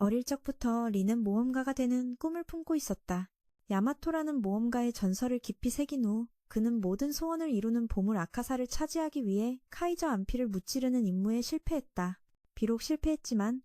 어릴 적부터 리는 모험가가 되는 꿈을 품고 있었다. 야마토라는 모험가의 전설을 깊이 새긴 후 그는 모든 소원을 이루는 보물 아카사를 차지하기 위해 카이저 안피를 무찌르는 임무에 실패했다. 비록 실패했지만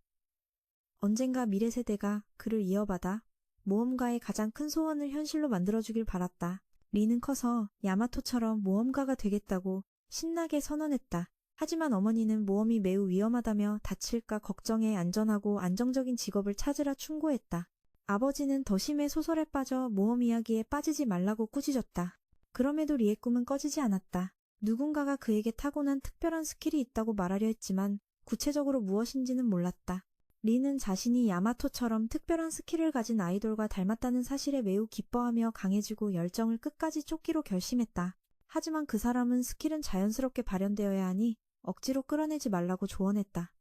언젠가 미래 세대가 그를 이어받아 모험가의 가장 큰 소원을 현실로 만들어주길 바랐다. 리는 커서 야마토처럼 모험가가 되겠다고 신나게 선언했다. 하지만 어머니는 모험이 매우 위험하다며 다칠까 걱정해 안전하고 안정적인 직업을 찾으라 충고했다. 아버지는 더심의 소설에 빠져 모험 이야기에 빠지지 말라고 꾸짖었다. 그럼에도 리의 꿈은 꺼지지 않았다. 누군가가 그에게 타고난 특별한 스킬이 있다고 말하려 했지만 구체적으로 무엇인지는 몰랐다. 리는 자신이 야마토처럼 특별한 스킬을 가진 아이돌과 닮았다는 사실에 매우 기뻐하며 강해지고 열정을 끝까지 쫓기로 결심했다. 하지만 그 사람은 스킬은 자연스럽게 발현되어야 하니 억지로 끌어내지 말라고 조언했다.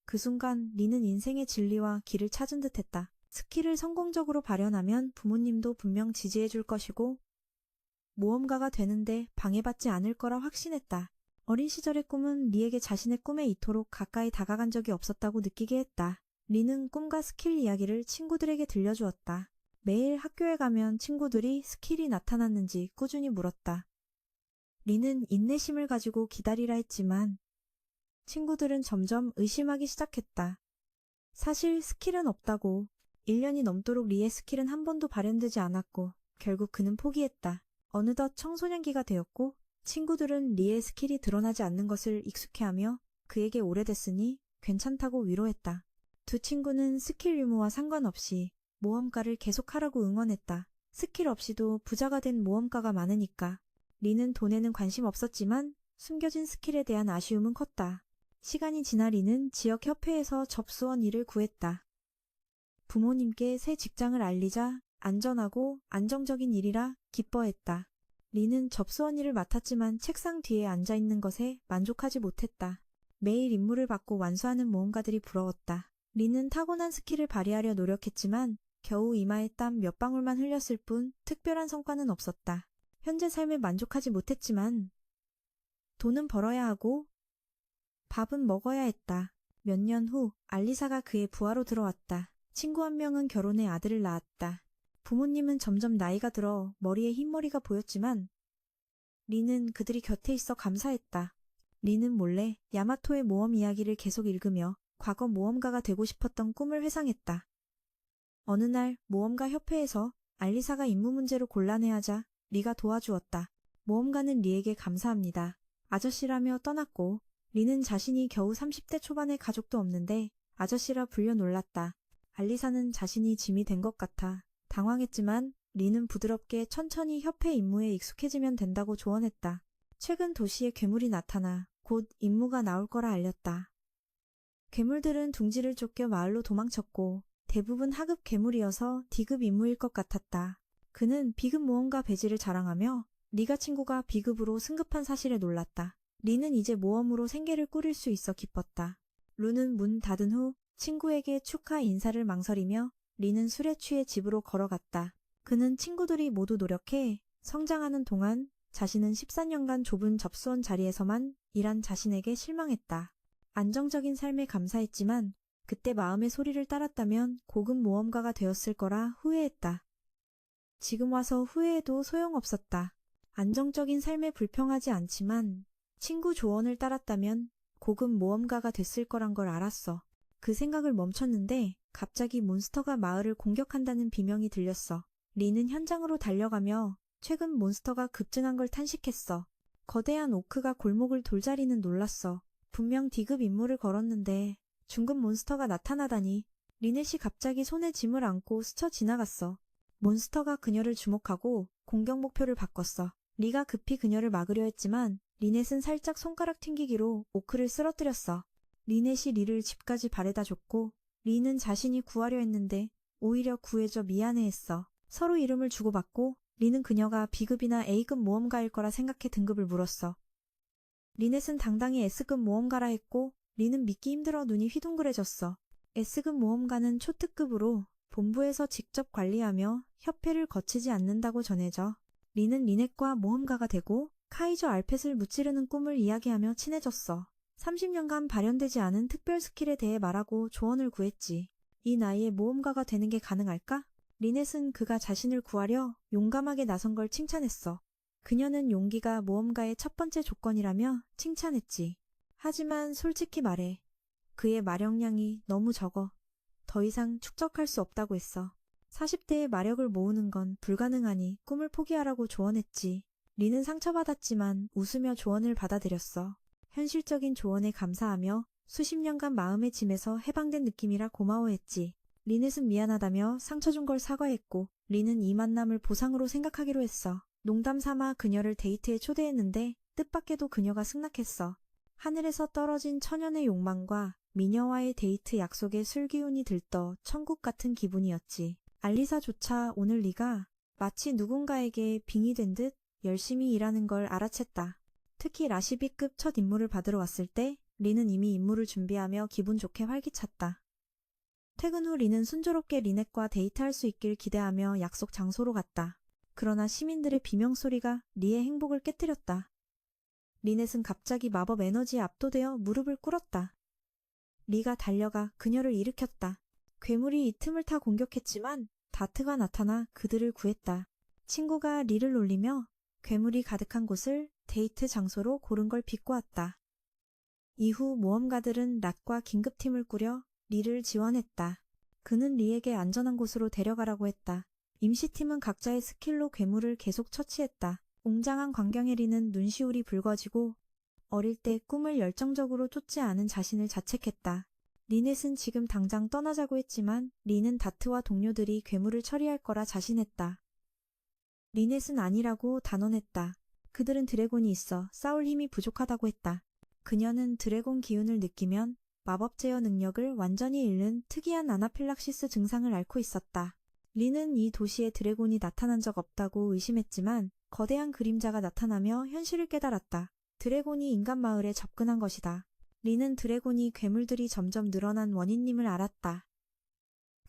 그 순간 리는 인생의 진리와 길을 찾은 듯했다. 스킬을 성공적으로 발현하면 부모님도 분명 지지해줄 것이고 모험가가 되는데 방해받지 않을 거라 확신했다. 어린 시절의 꿈은 리에게 자신의 꿈에 이토록 가까이 다가간 적이 없었다고 느끼게 했다. 리는 꿈과 스킬 이야기를 친구들에게 들려주었다. 매일 학교에 가면 친구들이 스킬이 나타났는지 꾸준히 물었다. 리는 인내심을 가지고 기다리라 했지만 친구들은 점점 의심하기 시작했다. 사실 스킬은 없다고. 1년이 넘도록 리의 스킬은 한 번도 발현되지 않았고 결국 그는 포기했다. 어느덧 청소년기가 되었고 친구들은 리의 스킬이 드러나지 않는 것을 익숙해하며 그에게 오래됐으니 괜찮다고 위로했다. 두 친구는 스킬 유무와 상관없이 모험가를 계속하라고 응원했다. 스킬 없이도 부자가 된 모험가가 많으니까. 리는 돈에는 관심 없었지만 숨겨진 스킬에 대한 아쉬움은 컸다. 시간이 지나 리는 지역 협회에서 접수원 일을 구했다. 부모님께 새 직장을 알리자 안전하고 안정적인 일이라 기뻐했다. 리는 접수원 일을 맡았지만 책상 뒤에 앉아있는 것에 만족하지 못했다. 매일 임무를 받고 완수하는 모험가들이 부러웠다. 리는 타고난 스킬을 발휘하려 노력했지만 겨우 이마에 땀 몇 방울만 흘렸을 뿐 특별한 성과는 없었다. 현재 삶에 만족하지 못했지만 돈은 벌어야 하고 밥은 먹어야 했다. 몇 년 후 알리사가 그의 부하로 들어왔다. 친구 한 명은 결혼해 아들을 낳았다. 부모님은 점점 나이가 들어 머리에 흰머리가 보였지만 리는 그들이 곁에 있어 감사했다. 리는 몰래 야마토의 모험 이야기를 계속 읽으며 과거 모험가가 되고 싶었던 꿈을 회상했다. 어느 날 모험가 협회에서 알리사가 임무 문제로 곤란해하자 리가 도와주었다. 모험가는 리에게 감사합니다. 아저씨라며 떠났고 리는 자신이 겨우 30대 초반의 가족도 없는데 아저씨라 불려 놀랐다. 알리사는 자신이 짐이 된 것 같아 당황했지만 리는 부드럽게 천천히 협회 임무에 익숙해지면 된다고 조언했다. 최근 도시에 괴물이 나타나 곧 임무가 나올 거라 알렸다. 괴물들은 둥지를 쫓겨 마을로 도망쳤고 대부분 하급 괴물이어서 D급 임무일 것 같았다. 그는 B급 모험가 배지를 자랑하며 리가 친구가 B급으로 승급한 사실에 놀랐다. 리는 이제 모험으로 생계를 꾸릴 수 있어 기뻤다. 루는 문 닫은 후 친구에게 축하 인사를 망설이며 리는 술에 취해 집으로 걸어갔다. 그는 친구들이 모두 노력해 성장하는 동안 자신은 14년간 좁은 접수원 자리에서만 일한 자신에게 실망했다. 안정적인 삶에 감사했지만 그때 마음의 소리를 따랐다면 고급 모험가가 되었을 거라 후회했다. 지금 와서 후회해도 소용없었다. 안정적인 삶에 불평하지 않지만 친구 조언을 따랐다면 고급 모험가가 됐을 거란 걸 알았어. 그 생각을 멈췄는데 갑자기 몬스터가 마을을 공격한다는 비명이 들렸어. 리는 현장으로 달려가며 최근 몬스터가 급증한 걸 탄식했어. 거대한 오크가 골목을 돌자리는 놀랐어. 분명 D급 임무를 걸었는데 중급 몬스터가 나타나다니. 리넷이 갑자기 손에 짐을 안고 스쳐 지나갔어. 몬스터가 그녀를 주목하고 공격 목표를 바꿨어. 리가 급히 그녀를 막으려 했지만 리넷은 살짝 손가락 튕기기로 오크를 쓰러뜨렸어. 리넷이 리를 집까지 바래다 줬고 리는 자신이 구하려 했는데 오히려 구해줘 미안해했어. 서로 이름을 주고받고 리는 그녀가 B급이나 A급 모험가일 거라 생각해 등급을 물었어. 리넷은 당당히 S급 모험가라 했고 리는 믿기 힘들어 눈이 휘둥그레졌어. S급 모험가는 초특급으로 본부에서 직접 관리하며 협회를 거치지 않는다고 전해져. 리는 리넷과 모험가가 되고 카이저 알펫을 무찌르는 꿈을 이야기하며 친해졌어. 30년간 발현되지 않은 특별 스킬에 대해 말하고 조언을 구했지. 이 나이에 모험가가 되는 게 가능할까? 리넷은 그가 자신을 구하려 용감하게 나선 걸 칭찬했어. 그녀는 용기가 모험가의 첫 번째 조건이라며 칭찬했지. 하지만 솔직히 말해. 그의 마력량이 너무 적어. 더 이상 축적할 수 없다고 했어. 40대의 마력을 모으는 건 불가능하니 꿈을 포기하라고 조언했지. 리는 상처받았지만 웃으며 조언을 받아들였어. 현실적인 조언에 감사하며 수십 년간 마음의 짐에서 해방된 느낌이라 고마워했지. 리넷은 미안하다며 상처 준 걸 사과했고 리는 이 만남을 보상으로 생각하기로 했어. 농담 삼아 그녀를 데이트에 초대했는데 뜻밖에도 그녀가 승낙했어. 하늘에서 떨어진 천연의 욕망과 미녀와의 데이트 약속에 술기운이 들떠 천국 같은 기분이었지. 알리사조차 오늘 네가 마치 누군가에게 빙의 된 듯 열심히 일하는 걸 알아챘다. 특히 라시비급 첫 임무를 받으러 왔을 때 리는 이미 임무를 준비하며 기분 좋게 활기찼다. 퇴근 후 리는 순조롭게 리넷과 데이트할 수 있길 기대하며 약속 장소로 갔다. 그러나 시민들의 비명소리가 리의 행복을 깨뜨렸다. 리넷은 갑자기 마법 에너지에 압도되어 무릎을 꿇었다. 리가 달려가 그녀를 일으켰다. 괴물이 이 틈을 타 공격했지만 다트가 나타나 그들을 구했다. 친구가 리를 놀리며 괴물이 가득한 곳을 데이트 장소로 고른 걸 비꼬았다. 이후 모험가들은 랏과 긴급팀을 꾸려 리를 지원했다. 그는 리에게 안전한 곳으로 데려가라고 했다. 임시팀은 각자의 스킬로 괴물을 계속 처치했다. 웅장한 광경에 리는 눈시울이 붉어지고 어릴 때 꿈을 열정적으로 쫓지 않은 자신을 자책했다. 리넷은 지금 당장 떠나자고 했지만 리는 다트와 동료들이 괴물을 처리할 거라 자신했다. 리넷은 아니라고 단언했다. 그들은 드래곤이 있어 싸울 힘이 부족하다고 했다. 그녀는 드래곤 기운을 느끼면 마법 제어 능력을 완전히 잃는 특이한 아나필락시스 증상을 앓고 있었다. 리는 이 도시에 드래곤이 나타난 적 없다고 의심했지만 거대한 그림자가 나타나며 현실을 깨달았다. 드래곤이 인간 마을에 접근한 것이다. 리는 드래곤이 괴물들이 점점 늘어난 원인임을 알았다.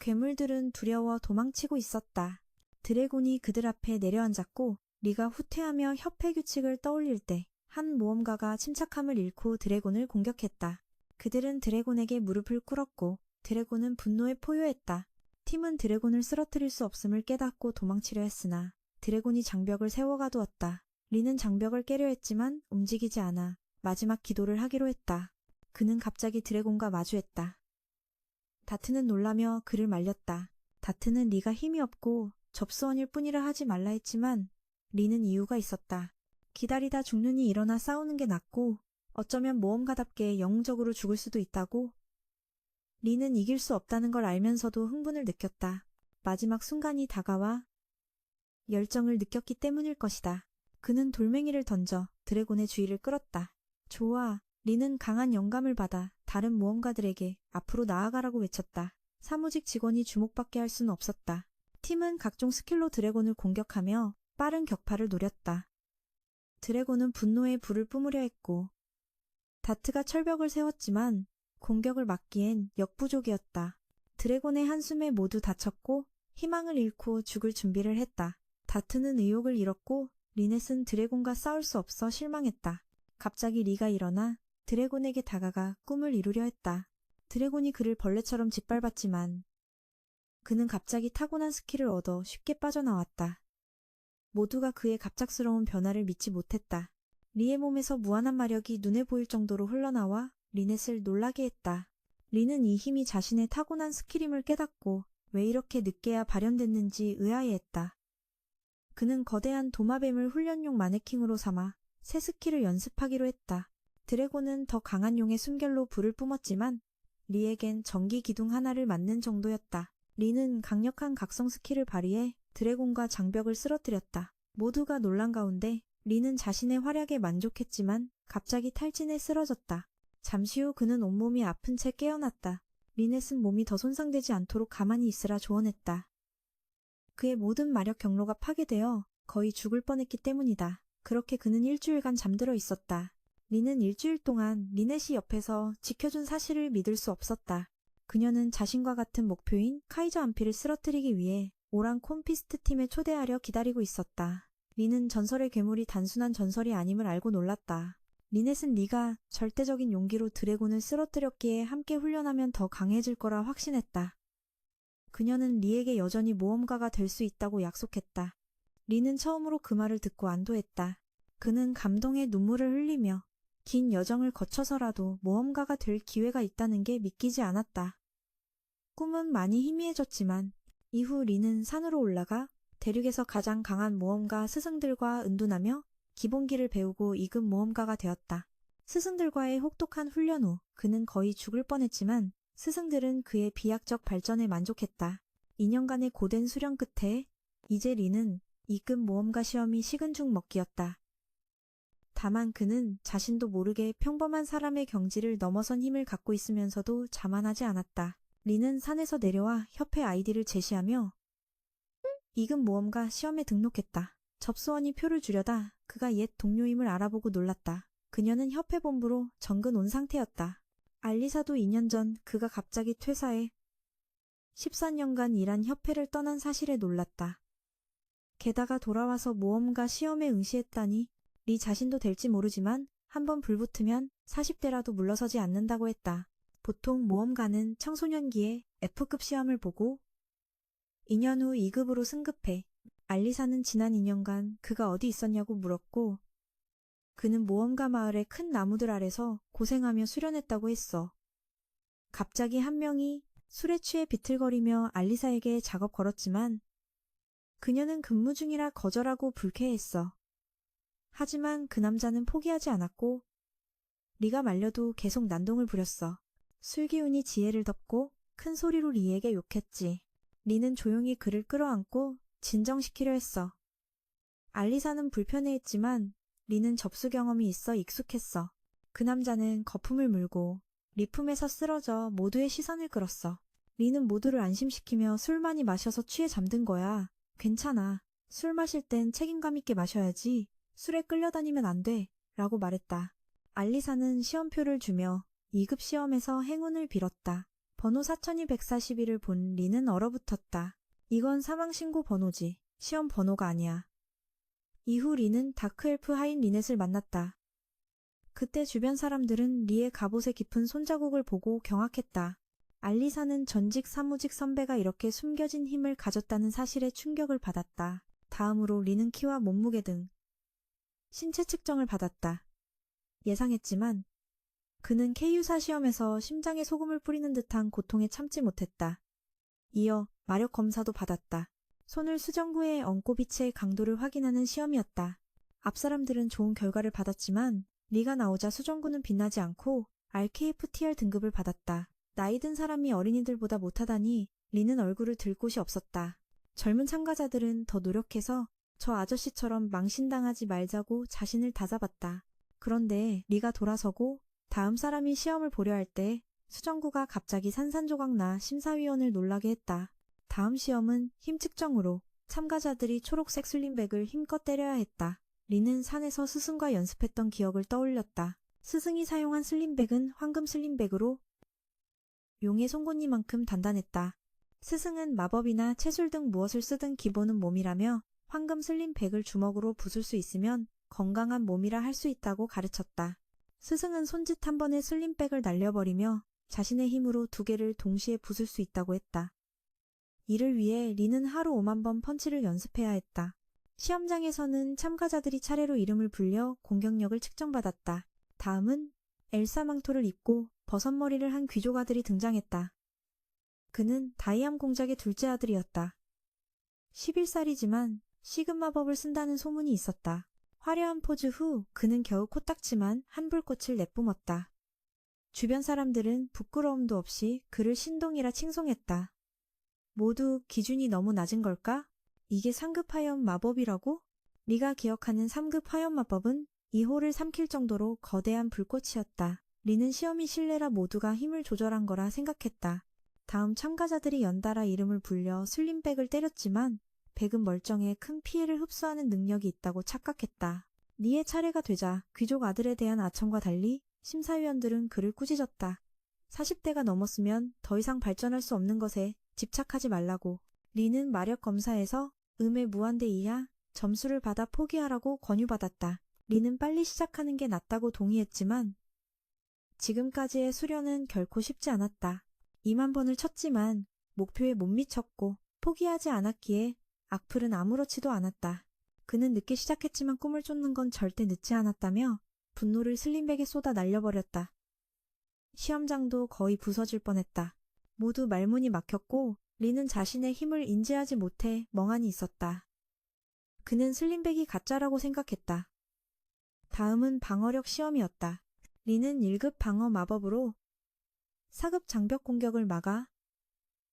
괴물들은 두려워 도망치고 있었다. 드래곤이 그들 앞에 내려앉았고 리가 후퇴하며 협회 규칙을 떠올릴 때 한 모험가가 침착함을 잃고 드래곤을 공격했다. 그들은 드래곤에게 무릎을 꿇었고 드래곤은 분노에 포효했다. 팀은 드래곤을 쓰러뜨릴 수 없음을 깨닫고 도망치려 했으나 드래곤이 장벽을 세워가두었다. 리는 장벽을 깨려 했지만 움직이지 않아 마지막 기도를 하기로 했다. 그는 갑자기 드래곤과 마주했다. 다트는 놀라며 그를 말렸다. 다트는 리가 힘이 없고 접수원일 뿐이라 하지 말라 했지만 리는 이유가 있었다. 기다리다 죽느니 일어나 싸우는 게 낫고 어쩌면 모험가답게 영웅적으로 죽을 수도 있다고. 리는 이길 수 없다는 걸 알면서도 흥분을 느꼈다. 마지막 순간이 다가와 열정을 느꼈기 때문일 것이다. 그는 돌멩이를 던져 드래곤의 주의를 끌었다. 좋아. 리는 강한 영감을 받아 다른 모험가들에게 앞으로 나아가라고 외쳤다. 사무직 직원이 주목받게 할 수는 없었다. 팀은 각종 스킬로 드래곤을 공격하며 빠른 격파를 노렸다. 드래곤은 분노에 불을 뿜으려 했고 다트가 철벽을 세웠지만 공격을 막기엔 역부족이었다. 드래곤의 한숨에 모두 다쳤고 희망을 잃고 죽을 준비를 했다. 다트는 의욕을 잃었고 리넷은 드래곤과 싸울 수 없어 실망했다. 갑자기 리가 일어나 드래곤에게 다가가 꿈을 이루려 했다. 드래곤이 그를 벌레처럼 짓밟았지만 그는 갑자기 타고난 스킬을 얻어 쉽게 빠져나왔다. 모두가 그의 갑작스러운 변화를 믿지 못했다. 리의 몸에서 무한한 마력이 눈에 보일 정도로 흘러나와 리넷을 놀라게 했다. 리는 이 힘이 자신의 타고난 스킬임을 깨닫고 왜 이렇게 늦게야 발현됐는지 의아해했다. 그는 거대한 도마뱀을 훈련용 마네킹으로 삼아 새 스킬을 연습하기로 했다. 드래곤은 더 강한 용의 숨결로 불을 뿜었지만 리에겐 전기 기둥 하나를 맞는 정도였다. 리는 강력한 각성 스킬을 발휘해 드래곤과 장벽을 쓰러뜨렸다. 모두가 놀란 가운데 리는 자신의 활약에 만족했지만 갑자기 탈진해 쓰러졌다. 잠시 후 그는 온몸이 아픈 채 깨어났다. 리넷은 몸이 더 손상되지 않도록 가만히 있으라 조언했다. 그의 모든 마력 경로가 파괴되어 거의 죽을 뻔했기 때문이다. 그렇게 그는 일주일간 잠들어 있었다. 리는 일주일 동안 리넷이 옆에서 지켜준 사실을 믿을 수 없었다. 그녀는 자신과 같은 목표인 카이저 안피를 쓰러뜨리기 위해 오랑 콤피스트 팀에 초대하려 기다리고 있었다. 리는 전설의 괴물이 단순한 전설이 아님을 알고 놀랐다. 리넷은 리가 절대적인 용기로 드래곤을 쓰러뜨렸기에 함께 훈련하면 더 강해질 거라 확신했다. 그녀는 리에게 여전히 모험가가 될 수 있다고 약속했다. 리는 처음으로 그 말을 듣고 안도했다. 그는 감동의 눈물을 흘리며 긴 여정을 거쳐서라도 모험가가 될 기회가 있다는 게 믿기지 않았다. 꿈은 많이 희미해졌지만 이후 리는 산으로 올라가 대륙에서 가장 강한 모험가 스승들과 은둔하며 기본기를 배우고 2급 모험가가 되었다. 스승들과의 혹독한 훈련 후 그는 거의 죽을 뻔했지만 스승들은 그의 비약적 발전에 만족했다. 2년간의 고된 수련 끝에 이제 리는 2급 모험가 시험이 식은 죽 먹기였다. 다만 그는 자신도 모르게 평범한 사람의 경지를 넘어선 힘을 갖고 있으면서도 자만하지 않았다. 리는 산에서 내려와 협회 아이디를 제시하며 2급 모험가 시험에 등록했다. 접수원이 표를 주려다 그가 옛 동료임을 알아보고 놀랐다. 그녀는 협회 본부로 정근 온 상태였다. 알리사도 2년 전 그가 갑자기 퇴사해 14년간 일한 협회를 떠난 사실에 놀랐다. 게다가 돌아와서 모험가 시험에 응시했다니 리 자신도 될지 모르지만 한번 불붙으면 40대라도 물러서지 않는다고 했다. 보통 모험가는 청소년기에 F급 시험을 보고 2년 후 2급으로 승급해. 알리사는 지난 2년간 그가 어디 있었냐고 물었고 그는 모험가 마을의 큰 나무들 아래서 고생하며 수련했다고 했어. 갑자기 한 명이 술에 취해 비틀거리며 알리사에게 작업 걸었지만 그녀는 근무 중이라 거절하고 불쾌했어. 하지만 그 남자는 포기하지 않았고 리가 말려도 계속 난동을 부렸어. 술기운이 지혜를 덮고 큰 소리로 리에게 욕했지. 리는 조용히 그를 끌어안고 진정시키려 했어. 알리사는 불편해했지만 리는 접수 경험이 있어 익숙했어. 그 남자는 거품을 물고 리 품에서 쓰러져 모두의 시선을 끌었어. 리는 모두를 안심시키며 술 많이 마셔서 취해 잠든 거야. 괜찮아. 술 마실 땐 책임감 있게 마셔야지. 술에 끌려다니면 안 돼. 라고 말했다. 알리사는 시험표를 주며 2급 시험에서 행운을 빌었다. 번호 4241을 본 리는 얼어붙었다. 이건 사망신고 번호지. 시험 번호가 아니야. 이후 리는 다크엘프 하인 리넷을 만났다. 그때 주변 사람들은 리의 갑옷에 깊은 손자국을 보고 경악했다. 알리사는 전직 사무직 선배가 이렇게 숨겨진 힘을 가졌다는 사실에 충격을 받았다. 다음으로 리는 키와 몸무게 등 신체 측정을 받았다. 예상했지만 그는 K유사 시험에서 심장에 소금을 뿌리는 듯한 고통에 참지 못했다. 이어 마력 검사도 받았다. 손을 수정구에 얹고 빛의 강도를 확인하는 시험이었다. 앞 사람들은 좋은 결과를 받았지만 리가 나오자 수정구는 빛나지 않고 RKFTR 등급을 받았다. 나이 든 사람이 어린이들보다 못하다니 리는 얼굴을 들 곳이 없었다. 젊은 참가자들은 더 노력해서 저 아저씨처럼 망신당하지 말자고 자신을 다잡았다. 그런데 리가 돌아서고 다음 사람이 시험을 보려 할 때 수정구가 갑자기 산산조각 나 심사위원을 놀라게 했다. 다음 시험은 힘 측정으로 참가자들이 초록색 슬림백을 힘껏 때려야 했다. 리는 산에서 스승과 연습했던 기억을 떠올렸다. 스승이 사용한 슬림백은 황금 슬림백으로 용의 송곳니만큼 단단했다. 스승은 마법이나 채술 등 무엇을 쓰든 기본은 몸이라며 황금 슬림백을 주먹으로 부술 수 있으면 건강한 몸이라 할 수 있다고 가르쳤다. 스승은 손짓 한 번에 슬림백을 날려버리며 자신의 힘으로 2개를 동시에 부술 수 있다고 했다. 이를 위해 리는 하루 5만 번 펀치를 연습해야 했다. 시험장에서는 참가자들이 차례로 이름을 불려 공격력을 측정받았다. 다음은 엘사 망토를 입고 버섯머리를 한 귀족 아들이 등장했다. 그는 다이암 공작의 둘째 아들이었다. 11살이지만 시급 마법을 쓴다는 소문이 있었다. 화려한 포즈 후 그는 겨우 코딱지만 한 불꽃을 내뿜었다. 주변 사람들은 부끄러움도 없이 그를 신동이라 칭송했다. 모두 기준이 너무 낮은 걸까? 이게 3급 화염 마법이라고? 리가 기억하는 3급 화염 마법은 2호를 삼킬 정도로 거대한 불꽃이었다. 리는 시험이 실내라 모두가 힘을 조절한 거라 생각했다. 다음 참가자들이 연달아 이름을 불려 슬림백을 때렸지만 백은 멀쩡해 큰 피해를 흡수하는 능력이 있다고 착각했다. 리의 차례가 되자 귀족 아들에 대한 아첨과 달리 심사위원들은 그를 꾸짖었다. 40대가 넘었으면 더 이상 발전할 수 없는 것에 집착하지 말라고. 리는 마력 검사에서 음의 무한대 이하 점수를 받아 포기하라고 권유받았다. 리는 빨리 시작하는 게 낫다고 동의했지만 지금까지의 수련은 결코 쉽지 않았다. 2만 번을 쳤지만 목표에 못 미쳤고 포기하지 않았기에 악플은 아무렇지도 않았다. 그는 늦게 시작했지만 꿈을 쫓는 건 절대 늦지 않았다며 분노를 슬림백에 쏟아 날려버렸다. 시험장도 거의 부서질 뻔했다. 모두 말문이 막혔고 리는 자신의 힘을 인지하지 못해 멍하니 있었다. 그는 슬림백이 가짜라고 생각했다. 다음은 방어력 시험이었다. 리는 1급 방어 마법으로 4급 장벽 공격을 막아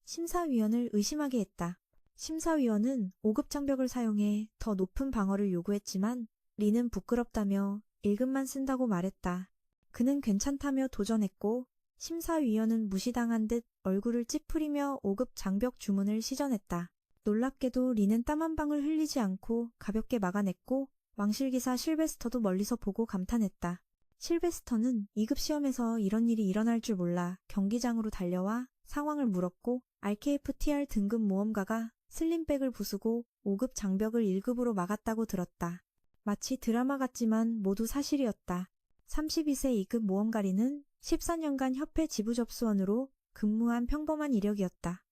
심사위원을 의심하게 했다. 심사위원은 5급 장벽을 사용해 더 높은 방어를 요구했지만 리는 부끄럽다며 1급만 쓴다고 말했다. 그는 괜찮다며 도전했고 심사위원은 무시당한 듯 얼굴을 찌푸리며 5급 장벽 주문을 시전했다. 놀랍게도 리는 땀 한 방울 흘리지 않고 가볍게 막아냈고 왕실기사 실베스터도 멀리서 보고 감탄했다. 실베스터는 2급 시험에서 이런 일이 일어날 줄 몰라 경기장으로 달려와 상황을 물었고 RKFTR 등급 모험가가 슬림백을 부수고 5급 장벽을 1급으로 막았다고 들었다. 마치 드라마 같지만 모두 사실이었다. 32세 2급 모험가 리는 14년간 협회 지부 접수원으로 근무한 평범한 이력이었다.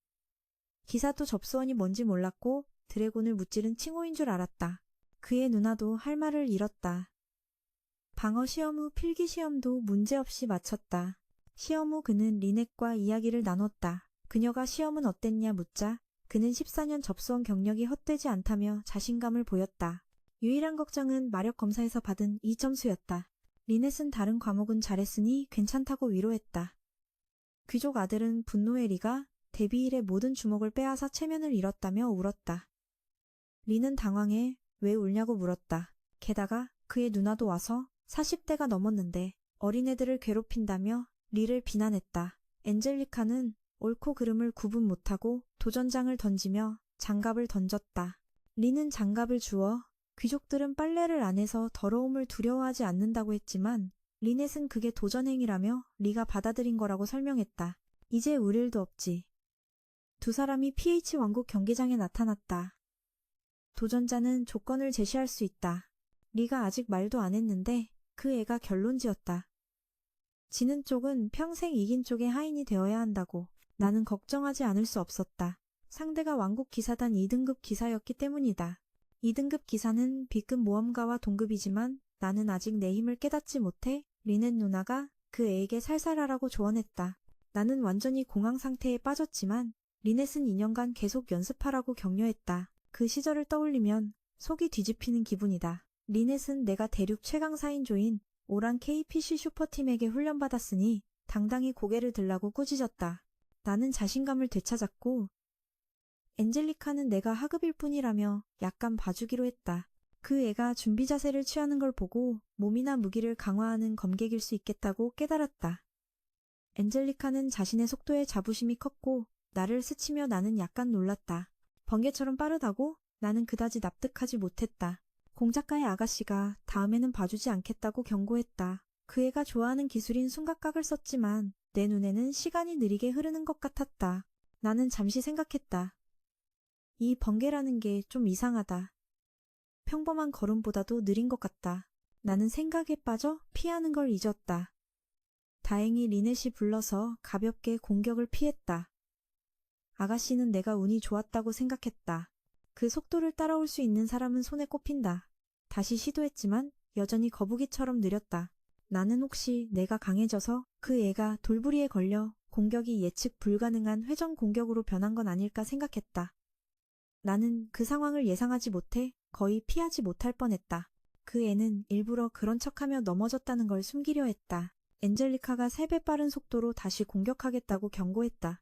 기사도 접수원이 뭔지 몰랐고 드래곤을 무찌른 칭호인 줄 알았다. 그의 누나도 할 말을 잃었다. 방어 시험 후 필기 시험도 문제없이 마쳤다. 시험 후 그는 리넷과 이야기를 나눴다. 그녀가 시험은 어땠냐 묻자 그는 14년 접수원 경력이 헛되지 않다며 자신감을 보였다. 유일한 걱정은 마력 검사에서 받은 2점수였다. 리넷은 다른 과목은 잘했으니 괜찮다고 위로했다. 귀족 아들은 분노의 리가 데뷔 이래 모든 주목을 빼앗아 체면을 잃었다며 울었다. 리는 당황해 왜 울냐고 물었다. 게다가 그의 누나도 와서 40대가 넘었는데 어린애들을 괴롭힌다며 리를 비난했다. 엔젤리카는 옳고 그름을 구분 못하고 도전장을 던지며 장갑을 던졌다. 리는 장갑을 주워 귀족들은 빨래를 안 해서 더러움을 두려워하지 않는다고 했지만 리넷은 그게 도전행위라며 리가 받아들인 거라고 설명했다. 이제 울 일도 없지. 두 사람이 PH 왕국 경기장에 나타났다. 도전자는 조건을 제시할 수 있다. 리가 아직 말도 안 했는데 그 애가 결론지었다. 지는 쪽은 평생 이긴 쪽의 하인이 되어야 한다고. 나는 걱정하지 않을 수 없었다. 상대가 왕국 기사단 2등급 기사였기 때문이다. 2등급 기사는 B급 모험가와 동급이지만 나는 아직 내 힘을 깨닫지 못해 리넷 누나가 그 애에게 살살하라고 조언했다. 나는 완전히 공황 상태에 빠졌지만 리넷은 2년간 계속 연습하라고 격려했다. 그 시절을 떠올리면 속이 뒤집히는 기분이다. 리넷은 내가 대륙 최강사인조인 오란 KPC 슈퍼팀에게 훈련받았으니 당당히 고개를 들라고 꾸짖었다. 나는 자신감을 되찾았고 엔젤리카는 내가 하급일 뿐이라며 약간 봐주기로 했다. 그 애가 준비 자세를 취하는 걸 보고 몸이나 무기를 강화하는 검객일 수 있겠다고 깨달았다. 엔젤리카는 자신의 속도에 자부심이 컸고 나를 스치며 나는 약간 놀랐다. 번개처럼 빠르다고? 나는 그다지 납득하지 못했다. 공작가의 아가씨가 다음에는 봐주지 않겠다고 경고했다. 그 애가 좋아하는 기술인 숨각각을 썼지만 내 눈에는 시간이 느리게 흐르는 것 같았다. 나는 잠시 생각했다. 이 번개라는 게 좀 이상하다. 평범한 걸음보다도 느린 것 같다. 나는 생각에 빠져 피하는 걸 잊었다. 다행히 리넷이 불러서 가볍게 공격을 피했다. 아가씨는 내가 운이 좋았다고 생각했다. 그 속도를 따라올 수 있는 사람은 손에 꼽힌다. 다시 시도했지만 여전히 거북이처럼 느렸다. 나는 혹시 내가 강해져서 그 애가 돌부리에 걸려 공격이 예측 불가능한 회전 공격으로 변한 건 아닐까 생각했다. 나는 그 상황을 예상하지 못해 거의 피하지 못할 뻔했다. 그 애는 일부러 그런 척하며 넘어졌다는 걸 숨기려 했다. 엔젤리카가 3배 빠른 속도로 다시 공격하겠다고 경고했다.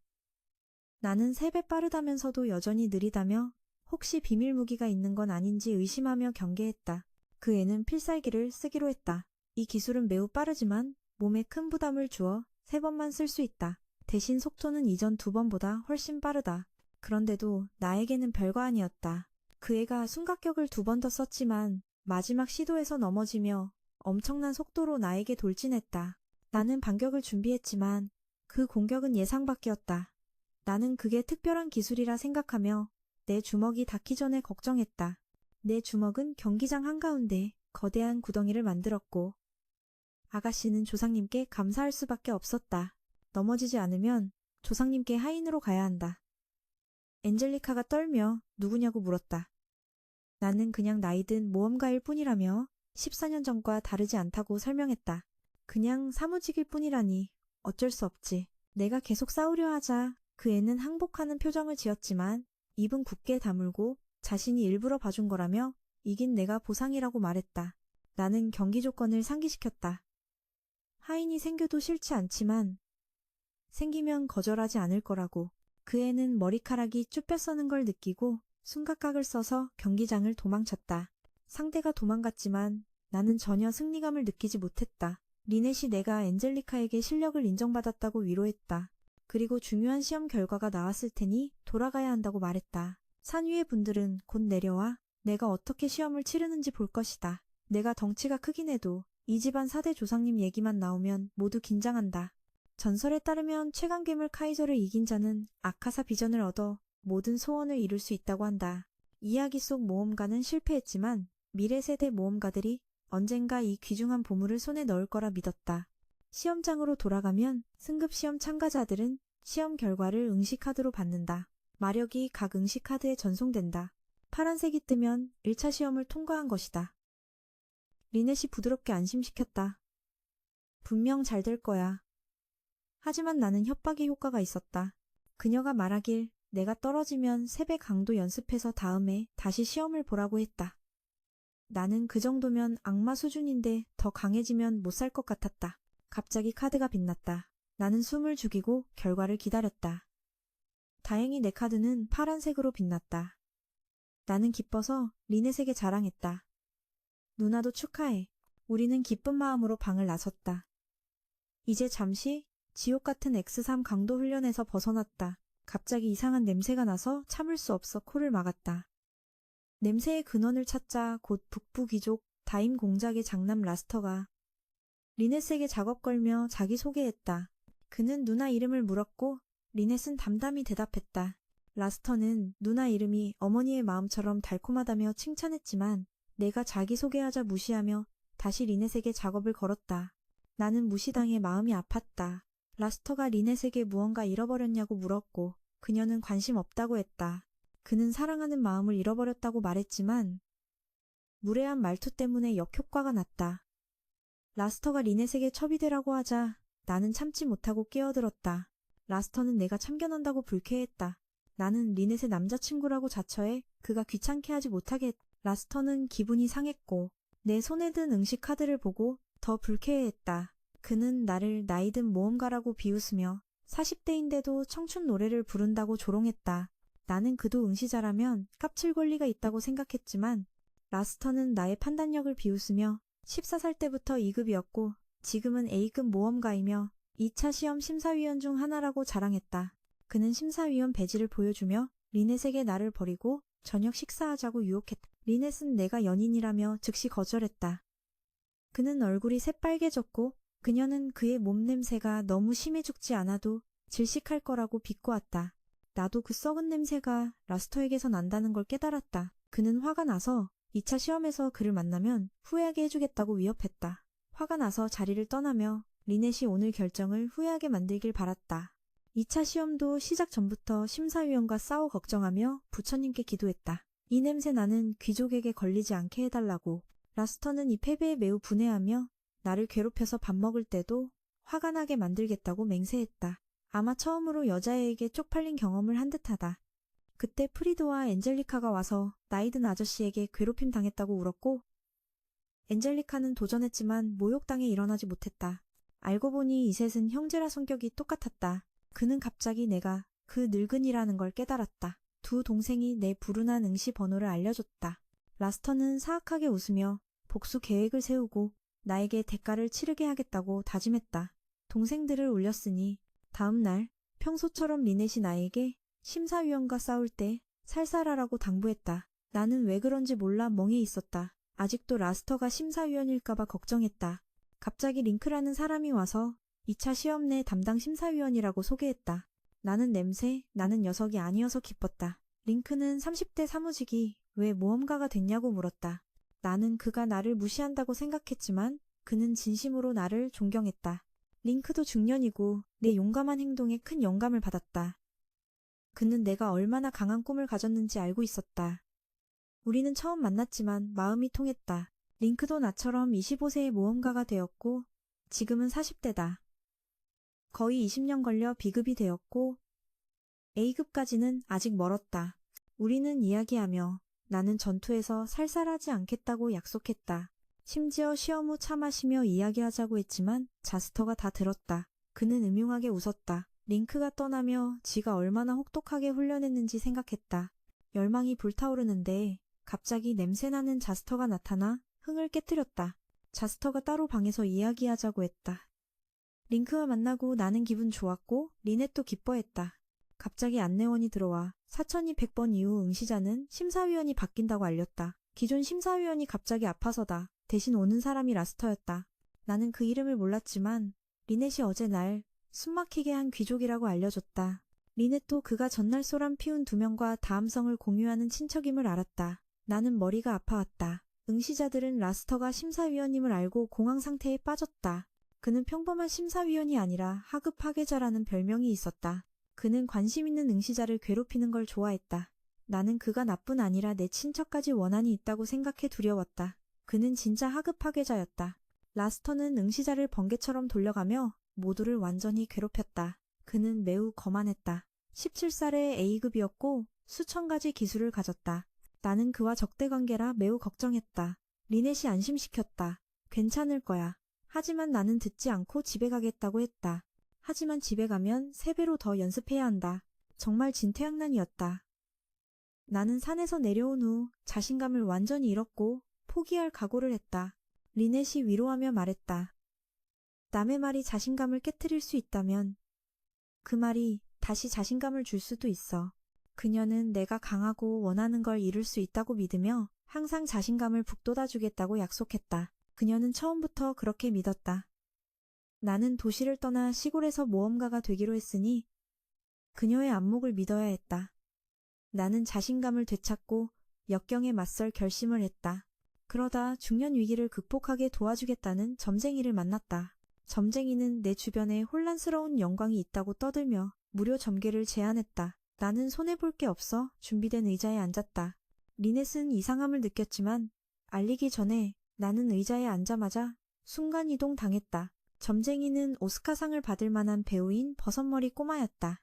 나는 3배 빠르다면서도 여전히 느리다며 혹시 비밀 무기가 있는 건 아닌지 의심하며 경계했다. 그 애는 필살기를 쓰기로 했다. 이 기술은 매우 빠르지만 몸에 큰 부담을 주어 3번만 쓸 수 있다. 대신 속도는 이전 2번보다 훨씬 빠르다. 그런데도 나에게는 별거 아니었다. 그 애가 숨각격을 2번 더 썼지만 마지막 시도에서 넘어지며 엄청난 속도로 나에게 돌진했다. 나는 반격을 준비했지만 그 공격은 예상 밖이었다. 나는 그게 특별한 기술이라 생각하며 내 주먹이 닿기 전에 걱정했다. 내 주먹은 경기장 한가운데 거대한 구덩이를 만들었고 아가씨는 조상님께 감사할 수밖에 없었다. 넘어지지 않으면 조상님께 하인으로 가야 한다. 엔젤리카가 떨며 누구냐고 물었다. 나는 그냥 나이든 모험가일 뿐이라며 14년 전과 다르지 않다고 설명했다. 그냥 사무직일 뿐이라니 어쩔 수 없지. 내가 계속 싸우려 하자 그 애는 항복하는 표정을 지었지만 입은 굳게 다물고 자신이 일부러 봐준 거라며 이긴 내가 보상이라고 말했다. 나는 경기 조건을 상기시켰다. 하인이 생겨도 싫지 않지만 생기면 거절하지 않을 거라고. 그 애는 머리카락이 쭈뼛 서는 걸 느끼고 숨각각을 써서 경기장을 도망쳤다. 상대가 도망갔지만 나는 전혀 승리감을 느끼지 못했다. 리넷이 내가 엔젤리카에게 실력을 인정받았다고 위로했다. 그리고 중요한 시험 결과가 나왔을 테니 돌아가야 한다고 말했다. 산 위의 분들은 곧 내려와 내가 어떻게 시험을 치르는지 볼 것이다. 내가 덩치가 크긴 해도 이 집안 4대 조상님 얘기만 나오면 모두 긴장한다. 전설에 따르면 최강괴물 카이저를 이긴 자는 아카사 비전을 얻어 모든 소원을 이룰 수 있다고 한다. 이야기 속 모험가는 실패했지만 미래 세대 모험가들이 언젠가 이 귀중한 보물을 손에 넣을 거라 믿었다. 시험장으로 돌아가면 승급시험 참가자들은 시험 결과를 응시카드로 받는다. 마력이 각 응시카드에 전송된다. 파란색이 뜨면 1차 시험을 통과한 것이다. 리넷이 부드럽게 안심시켰다. 분명 잘 될 거야. 하지만 나는 협박의 효과가 있었다. 그녀가 말하길 내가 떨어지면 3배 강도 연습해서 다음에 다시 시험을 보라고 했다. 나는 그 정도면 악마 수준인데 더 강해지면 못 살 것 같았다. 갑자기 카드가 빛났다. 나는 숨을 죽이고 결과를 기다렸다. 다행히 내 카드는 파란색으로 빛났다. 나는 기뻐서 리넷에게 자랑했다. 누나도 축하해. 우리는 기쁜 마음으로 방을 나섰다. 이제 잠시 지옥 같은 X3 강도 훈련에서 벗어났다. 갑자기 이상한 냄새가 나서 참을 수 없어 코를 막았다. 냄새의 근원을 찾자 곧 북부 귀족 다임 공작의 장남 라스터가 리넷에게 작업 걸며 자기 소개했다. 그는 누나 이름을 물었고 리넷은 담담히 대답했다. 라스터는 누나 이름이 어머니의 마음처럼 달콤하다며 칭찬했지만 내가 자기 소개하자 무시하며 다시 리넷에게 작업을 걸었다. 나는 무시당해 마음이 아팠다. 라스터가 리넷에게 무언가 잃어버렸냐고 물었고 그녀는 관심 없다고 했다. 그는 사랑하는 마음을 잃어버렸다고 말했지만 무례한 말투 때문에 역효과가 났다. 라스터가 리넷에게 첩이 되라고 하자 나는 참지 못하고 끼어들었다. 라스터는 내가 참견한다고 불쾌했다. 나는 리넷의 남자친구라고 자처해 그가 귀찮게 하지 못하게 했다. 라스터는 기분이 상했고 내 손에 든 응시 카드를 보고 더 불쾌해했다. 그는 나를 나이든 모험가라고 비웃으며 40대인데도 청춘 노래를 부른다고 조롱했다. 나는 그도 응시자라면 깝칠 권리가 있다고 생각했지만 라스터는 나의 판단력을 비웃으며 14살 때부터 2급이었고 지금은 A급 모험가이며 2차 시험 심사위원 중 하나라고 자랑했다. 그는 심사위원 배지를 보여주며 리넷에게 나를 버리고 저녁 식사하자고 유혹했다. 리넷은 내가 연인이라며 즉시 거절했다. 그는 얼굴이 새빨개졌고 그녀는 그의 몸냄새가 너무 심해 죽지 않아도 질식할 거라고 비꼬았다. 나도 그 썩은 냄새가 라스터에게서 난다는 걸 깨달았다. 그는 화가 나서 2차 시험에서 그를 만나면 후회하게 해주겠다고 위협했다. 화가 나서 자리를 떠나며 리넷이 오늘 결정을 후회하게 만들길 바랐다. 2차 시험도 시작 전부터 심사위원과 싸워 걱정하며 부처님께 기도했다. 이 냄새 나는 귀족에게 걸리지 않게 해달라고. 라스터는 이 패배에 매우 분해하며 나를 괴롭혀서 밥 먹을 때도 화가 나게 만들겠다고 맹세했다. 아마 처음으로 여자애에게 쪽팔린 경험을 한 듯하다. 그때 프리드와 엔젤리카가 와서 나이든 아저씨에게 괴롭힘 당했다고 울었고 엔젤리카는 도전했지만 모욕당해 일어나지 못했다. 알고 보니 이 셋은 형제라 성격이 똑같았다. 그는 갑자기 내가 그 늙은이라는 걸 깨달았다. 두 동생이 내 불운한 응시 번호를 알려줬다. 라스터는 사악하게 웃으며 복수 계획을 세우고 나에게 대가를 치르게 하겠다고 다짐했다. 동생들을 울렸으니 다음 날 평소처럼 리넷이 나에게 심사위원과 싸울 때 살살하라고 당부했다. 나는 왜 그런지 몰라 멍해 있었다. 아직도 라스터가 심사위원일까봐 걱정했다. 갑자기 링크라는 사람이 와서 2차 시험 내 담당 심사위원이라고 소개했다. 나는 녀석이 아니어서 기뻤다. 링크는 30대 사무직이 왜 모험가가 됐냐고 물었다. 나는 그가 나를 무시한다고 생각했지만 그는 진심으로 나를 존경했다. 링크도 중년이고 내 용감한 행동에 큰 영감을 받았다. 그는 내가 얼마나 강한 꿈을 가졌는지 알고 있었다. 우리는 처음 만났지만 마음이 통했다. 링크도 나처럼 25세의 모험가가 되었고 지금은 40대다. 거의 20년 걸려 B급이 되었고 A급까지는 아직 멀었다. 우리는 이야기하며 나는 전투에서 살살하지 않겠다고 약속했다. 심지어 시험 후 차 마시며 이야기하자고 했지만 자스터가 다 들었다. 그는 음흉하게 웃었다. 링크가 떠나며 지가 얼마나 혹독하게 훈련했는지 생각했다. 열망이 불타오르는데 갑자기 냄새나는 자스터가 나타나 흥을 깨뜨렸다. 자스터가 따로 방에서 이야기하자고 했다. 링크와 만나고 나는 기분 좋았고 리넷도 기뻐했다. 갑자기 안내원이 들어와 4200번 이후 응시자는 심사위원이 바뀐다고 알렸다. 기존 심사위원이 갑자기 아파서다. 대신 오는 사람이 라스터였다. 나는 그 이름을 몰랐지만 리넷이 어제 날 숨막히게 한 귀족이라고 알려줬다. 리넷도 그가 전날 소란 피운 2명과 다음성을 공유하는 친척임을 알았다. 나는 머리가 아파왔다. 응시자들은 라스터가 심사위원임을 알고 공황 상태에 빠졌다. 그는 평범한 심사위원이 아니라 하급 파괴자라는 별명이 있었다. 그는 관심 있는 응시자를 괴롭히는 걸 좋아했다. 나는 그가 나뿐 아니라 내 친척까지 원한이 있다고 생각해 두려웠다. 그는 진짜 하급 파괴자였다. 라스터는 응시자를 번개처럼 돌려가며 모두를 완전히 괴롭혔다. 그는 매우 거만했다. 17살의 A급이었고 수천 가지 기술을 가졌다. 나는 그와 적대관계라 매우 걱정했다. 리넷이 안심시켰다. 괜찮을 거야. 하지만 나는 듣지 않고 집에 가겠다고 했다. 하지만 집에 가면 3배로 더 연습해야 한다. 정말 진퇴양난이었다. 나는 산에서 내려온 후 자신감을 완전히 잃었고 포기할 각오를 했다. 리넷이 위로하며 말했다. 남의 말이 자신감을 깨트릴 수 있다면 그 말이 다시 자신감을 줄 수도 있어. 그녀는 내가 강하고 원하는 걸 이룰 수 있다고 믿으며 항상 자신감을 북돋아주겠다고 약속했다. 그녀는 처음부터 그렇게 믿었다. 나는 도시를 떠나 시골에서 모험가가 되기로 했으니 그녀의 안목을 믿어야 했다. 나는 자신감을 되찾고 역경에 맞설 결심을 했다. 그러다 중년 위기를 극복하게 도와주겠다는 점쟁이를 만났다. 점쟁이는 내 주변에 혼란스러운 영광이 있다고 떠들며 무료 점괘를 제안했다. 나는 손해볼 게 없어 준비된 의자에 앉았다. 리넷은 이상함을 느꼈지만 알리기 전에 나는 의자에 앉자마자 순간이동 당했다. 점쟁이는 오스카상을 받을 만한 배우인 버섯머리 꼬마였다.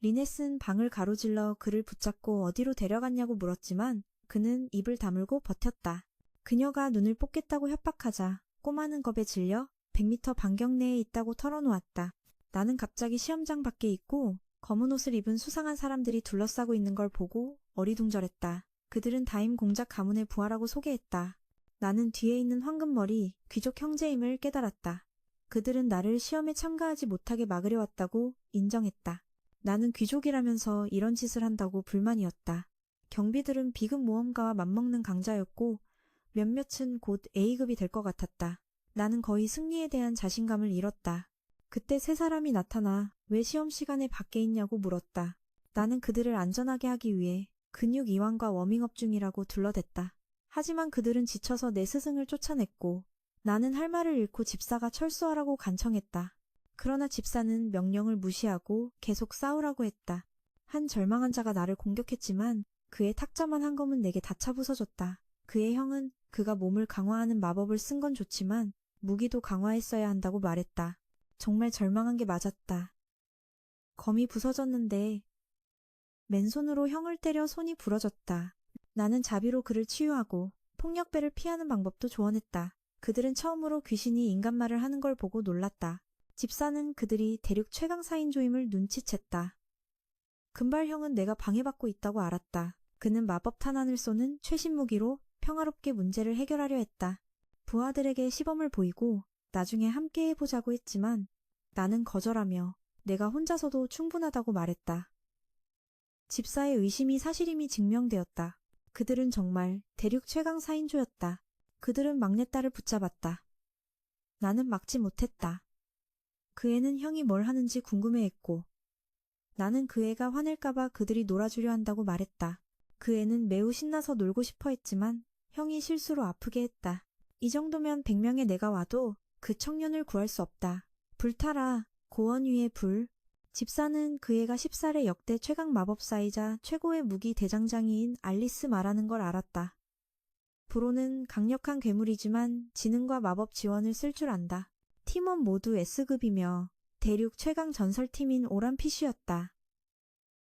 리넷은 방을 가로질러 그를 붙잡고 어디로 데려갔냐고 물었지만 그는 입을 다물고 버텼다. 그녀가 눈을 뽑겠다고 협박하자 꼬마는 겁에 질려 100m 반경 내에 있다고 털어놓았다. 나는 갑자기 시험장 밖에 있고 검은 옷을 입은 수상한 사람들이 둘러싸고 있는 걸 보고 어리둥절했다. 그들은 다임 공작 가문의 부하라고 소개했다. 나는 뒤에 있는 황금머리 귀족 형제임을 깨달았다. 그들은 나를 시험에 참가하지 못하게 막으려 왔다고 인정했다. 나는 귀족이라면서 이런 짓을 한다고 불만이었다. 경비들은 B급 모험가와 맞먹는 강자였고 몇몇은 곧 A급이 될 것 같았다. 나는 거의 승리에 대한 자신감을 잃었다. 그때 3사람이 나타나 왜 시험 시간에 밖에 있냐고 물었다. 나는 그들을 안전하게 하기 위해 근육 이완과 워밍업 중이라고 둘러댔다. 하지만 그들은 지쳐서 내 스승을 쫓아냈고 나는 할 말을 잃고 집사가 철수하라고 간청했다. 그러나 집사는 명령을 무시하고 계속 싸우라고 했다. 한 절망한 자가 나를 공격했지만 그의 탁자만 한 검은 내게 닫혀 부서졌다. 그의 형은 그가 몸을 강화하는 마법을 쓴 건 좋지만 무기도 강화했어야 한다고 말했다. 정말 절망한 게 맞았다. 검이 부서졌는데 맨손으로 형을 때려 손이 부러졌다. 나는 자비로 그를 치유하고 폭력배를 피하는 방법도 조언했다. 그들은 처음으로 귀신이 인간말을 하는 걸 보고 놀랐다. 집사는 그들이 대륙 최강 4인조임을 눈치챘다. 금발형은 내가 방해받고 있다고 알았다. 그는 마법 탄환을 쏘는 최신 무기로 평화롭게 문제를 해결하려 했다. 부하들에게 시범을 보이고 나중에 함께 해보자고 했지만 나는 거절하며 내가 혼자서도 충분하다고 말했다. 집사의 의심이 사실임이 증명되었다. 그들은 정말 대륙 최강 4인조였다. 그들은 막내딸을 붙잡았다. 나는 막지 못했다. 그 애는 형이 뭘 하는지 궁금해했고 나는 그 애가 화낼까봐 그들이 놀아주려 한다고 말했다. 그 애는 매우 신나서 놀고 싶어 했지만 형이 실수로 아프게 했다. 이 정도면 100명의 내가 와도 그 청년을 구할 수 없다. 불타라, 고원 위에 불. 집사는 그 애가 10살의 역대 최강 마법사이자 최고의 무기 대장장이인 알리스 마라는 걸 알았다. 브로는 강력한 괴물이지만 지능과 마법 지원을 쓸 줄 안다. 팀원 모두 S급이며 대륙 최강 전설팀인 오란핏이었다.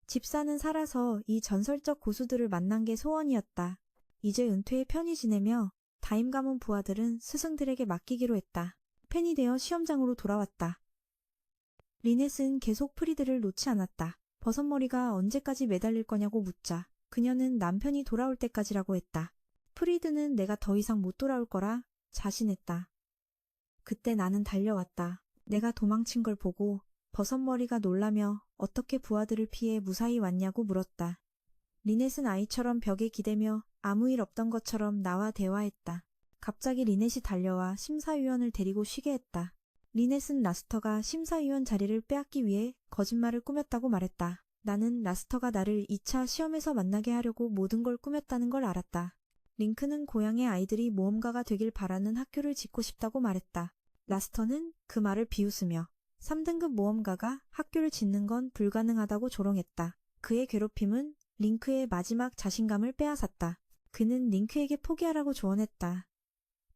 집사는 살아서 이 전설적 고수들을 만난 게 소원이었다. 이제 은퇴에 편히 지내며 다임 가문 부하들은 스승들에게 맡기기로 했다. 팬이 되어 시험장으로 돌아왔다. 리넷은 계속 프리드를 놓지 않았다. 버섯머리가 언제까지 매달릴 거냐고 묻자 그녀는 남편이 돌아올 때까지라고 했다. 프리드는 내가 더 이상 못 돌아올 거라 자신했다. 그때 나는 달려왔다. 내가 도망친 걸 보고 버섯머리가 놀라며 어떻게 부하들을 피해 무사히 왔냐고 물었다. 리넷은 아이처럼 벽에 기대며 아무 일 없던 것처럼 나와 대화했다. 갑자기 리넷이 달려와 심사위원을 데리고 쉬게 했다. 리넷은 라스터가 심사위원 자리를 빼앗기 위해 거짓말을 꾸몄다고 말했다. 나는 라스터가 나를 2차 시험에서 만나게 하려고 모든 걸 꾸몄다는 걸 알았다. 링크는 고향의 아이들이 모험가가 되길 바라는 학교를 짓고 싶다고 말했다. 라스터는 그 말을 비웃으며 3등급 모험가가 학교를 짓는 건 불가능하다고 조롱했다. 그의 괴롭힘은 링크의 마지막 자신감을 빼앗았다. 그는 링크에게 포기하라고 조언했다.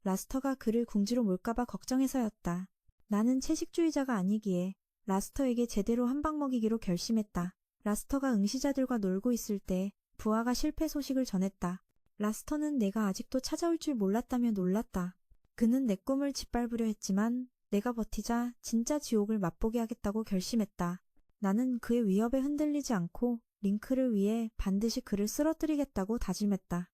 라스터가 그를 궁지로 몰까봐 걱정해서였다. 나는 채식주의자가 아니기에 라스터에게 제대로 한방 먹이기로 결심했다. 라스터가 응시자들과 놀고 있을 때 부하가 실패 소식을 전했다. 라스터는 내가 아직도 찾아올 줄 몰랐다며 놀랐다. 그는 내 꿈을 짓밟으려 했지만 내가 버티자 진짜 지옥을 맛보게 하겠다고 결심했다. 나는 그의 위협에 흔들리지 않고 링크를 위해 반드시 그를 쓰러뜨리겠다고 다짐했다.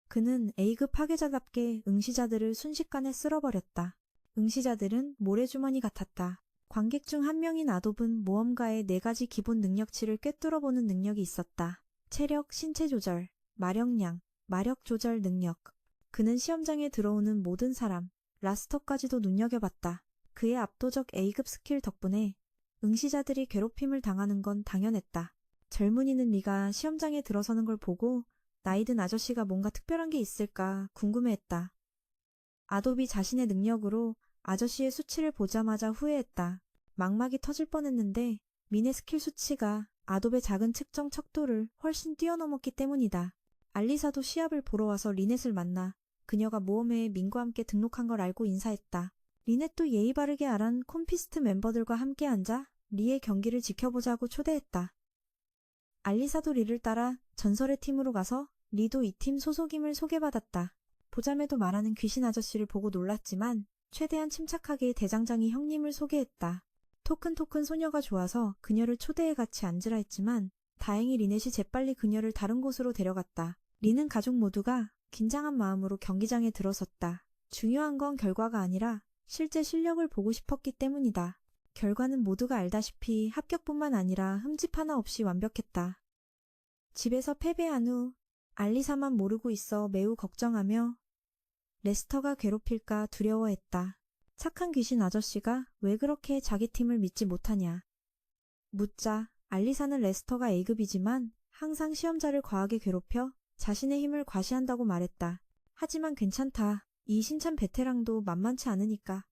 그는 A급 파괴자답게 응시자들을 순식간에 쓸어버렸다. 응시자들은 모래주머니 같았다. 관객 중 한 명인 아놉은 모험가의 4가지 기본 능력치를 꿰뚫어보는 능력이 있었다. 체력, 신체 조절, 마력량, 마력 조절 능력. 그는 시험장에 들어오는 모든 사람, 라스터까지도 눈여겨봤다. 그의 압도적 A급 스킬 덕분에 응시자들이 괴롭힘을 당하는 건 당연했다. 젊은이는 네가 시험장에 들어서는 걸 보고 나이든 아저씨가 뭔가 특별한 게 있을까 궁금해했다. 아놉이 자신의 능력으로 아저씨의 수치를 보자마자 후회했다. 망막이 터질 뻔했는데 민의 스킬 수치가 아놉의 작은 측정 척도를 훨씬 뛰어넘었기 때문이다. 알리사도 시합을 보러 와서 리넷을 만나 그녀가 모험회에 민과 함께 등록한 걸 알고 인사했다. 리넷도 예의 바르게 아란 콤피스트 멤버들과 함께 앉아 리의 경기를 지켜보자고 초대했다. 알리사도 리를 따라 전설의 팀으로 가서 리도 이 팀 소속임을 소개받았다. 보자매도 말하는 귀신 아저씨를 보고 놀랐지만 최대한 침착하게 대장장이 형님을 소개했다. 토큰토큰 소녀가 좋아서 그녀를 초대해 같이 앉으라 했지만 다행히 리넷이 재빨리 그녀를 다른 곳으로 데려갔다. 리는 가족 모두가 긴장한 마음으로 경기장에 들어섰다. 중요한 건 결과가 아니라 실제 실력을 보고 싶었기 때문이다. 결과는 모두가 알다시피 합격뿐만 아니라 흠집 하나 없이 완벽했다. 집에서 패배한 후 알리사만 모르고 있어 매우 걱정하며 레스터가 괴롭힐까 두려워했다. 착한 귀신 아저씨가 왜 그렇게 자기 팀을 믿지 못하냐. 묻자 알리사는 레스터가 A급이지만 항상 시험자를 과하게 괴롭혀 자신의 힘을 과시한다고 말했다. 하지만 괜찮다. 이 신참 베테랑도 만만치 않으니까.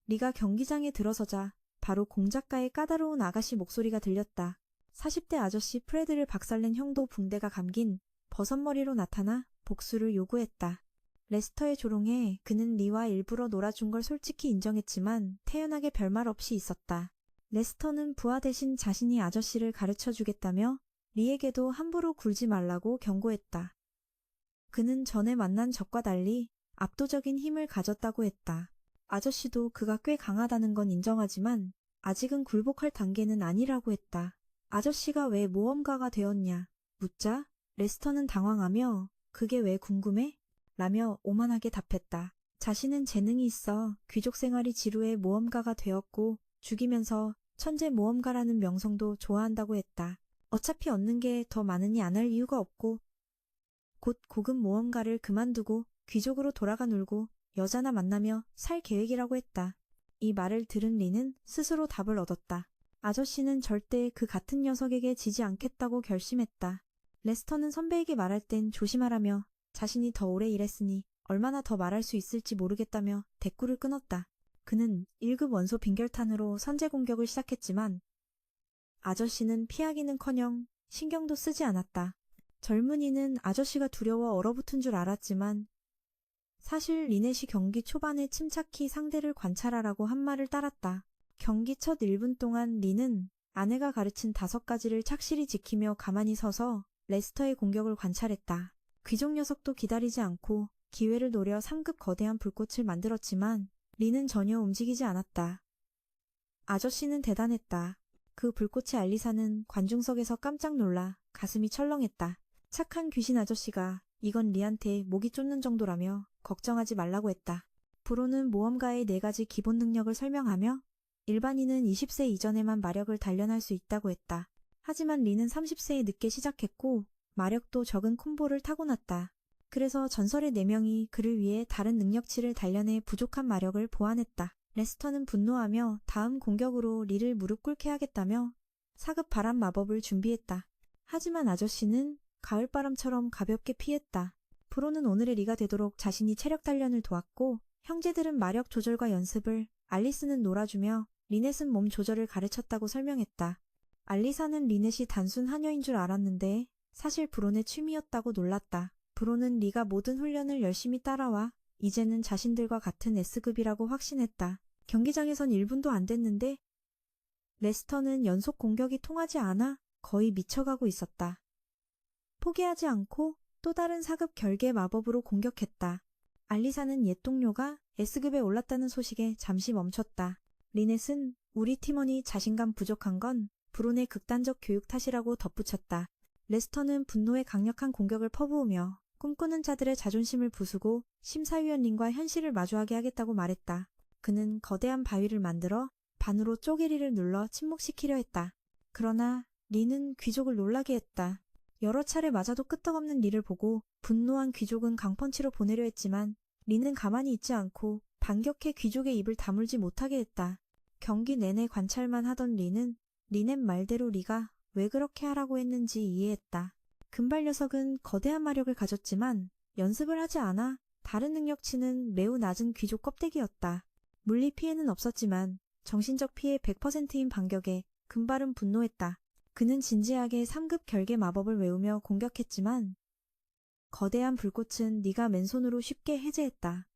리가 경기장에 들어서자 바로 공작가의 까다로운 아가씨 목소리가 들렸다. 40대 아저씨 프레드를 박살낸 형도 붕대가 감긴 버섯머리로 나타나 복수를 요구했다. 레스터의 조롱에 그는 리와 일부러 놀아준 걸 솔직히 인정했지만 태연하게 별말 없이 있었다. 레스터는 부하 대신 자신이 아저씨를 가르쳐주겠다며 리에게도 함부로 굴지 말라고 경고했다. 그는 전에 만난 적과 달리 압도적인 힘을 가졌다고 했다. 아저씨도 그가 꽤 강하다는 건 인정하지만 아직은 굴복할 단계는 아니라고 했다. 아저씨가 왜 모험가가 되었냐 묻자 레스터는 당황하며 그게 왜 궁금해? 라며 오만하게 답했다. 자신은 재능이 있어 귀족 생활이 지루해 모험가가 되었고 죽이면서 천재 모험가라는 명성도 좋아한다고 했다. 어차피 얻는 게 더 많으니 안 할 이유가 없고 곧 고급 모험가를 그만두고 귀족으로 돌아가 놀고 여자나 만나며 살 계획이라고 했다. 이 말을 들은 리는 스스로 답을 얻었다. 아저씨는 절대 그 같은 녀석에게 지지 않겠다고 결심했다. 레스터는 선배에게 말할 땐 조심하라며 자신이 더 오래 일했으니 얼마나 더 말할 수 있을지 모르겠다며 대꾸를 끊었다. 그는 1급 원소 빙결탄으로 선제 공격을 시작했지만 아저씨는 피하기는커녕 신경도 쓰지 않았다. 젊은이는 아저씨가 두려워 얼어붙은 줄 알았지만 사실 리넷이 경기 초반에 침착히 상대를 관찰하라고 한 말을 따랐다. 경기 첫 1분 동안 리는 아내가 가르친 5가지를 착실히 지키며 가만히 서서 레스터의 공격을 관찰했다. 귀족 녀석도 기다리지 않고 기회를 노려 3급 거대한 불꽃을 만들었지만 리는 전혀 움직이지 않았다. 아저씨는 대단했다. 그 불꽃의 알리사는 관중석에서 깜짝 놀라 가슴이 철렁했다. 착한 귀신 아저씨가 이건 리한테 목이 쫓는 정도라며 걱정하지 말라고 했다. 브로는 모험가의 4가지 기본 능력을 설명하며 일반인은 20세 이전에만 마력을 단련할 수 있다고 했다. 하지만 리는 30세에 늦게 시작했고 마력도 적은 콤보를 타고났다. 그래서 전설의 4명이 그를 위해 다른 능력치를 단련해 부족한 마력을 보완했다. 레스터는 분노하며 다음 공격으로 리를 무릎 꿇게 하겠다며 4급 바람 마법을 준비했다. 하지만 아저씨는 가을바람처럼 가볍게 피했다. 브로는 오늘의 리가 되도록 자신이 체력 단련을 도왔고 형제들은 마력 조절과 연습을, 알리스는 놀아주며 리넷은 몸 조절을 가르쳤다고 설명했다. 알리사는 리넷이 단순 하녀인 줄 알았는데 사실 브론의 취미였다고 놀랐다. 브론은 리가 모든 훈련을 열심히 따라와 이제는 자신들과 같은 S급이라고 확신했다. 경기장에선 1분도 안 됐는데 레스터는 연속 공격이 통하지 않아 거의 미쳐가고 있었다. 포기하지 않고 또 다른 4급 결계 마법으로 공격했다. 알리사는 옛 동료가 S급에 올랐다는 소식에 잠시 멈췄다. 리넷은 우리 팀원이 자신감 부족한 건 브론의 극단적 교육 탓이라고 덧붙였다. 레스터는 분노에 강력한 공격을 퍼부으며 꿈꾸는 자들의 자존심을 부수고 심사위원 린과 현실을 마주하게 하겠다고 말했다. 그는 거대한 바위를 만들어 반으로 쪼개리를 눌러 침묵시키려 했다. 그러나 리는 귀족을 놀라게 했다. 여러 차례 맞아도 끄떡없는 리를 보고 분노한 귀족은 강펀치로 보내려 했지만 리는 가만히 있지 않고 반격해 귀족의 입을 다물지 못하게 했다. 경기 내내 관찰만 하던 리는 리넷 말대로 리가 왜 그렇게 하라고 했는지 이해했다. 금발 녀석은 거대한 마력을 가졌지만 연습을 하지 않아 다른 능력치는 매우 낮은 귀족 껍데기였다. 물리 피해는 없었지만 정신적 피해 100%인 반격에 금발은 분노했다. 그는 진지하게 3급 결계 마법을 외우며 공격했지만 거대한 불꽃은 네가 맨손으로 쉽게 해제했다.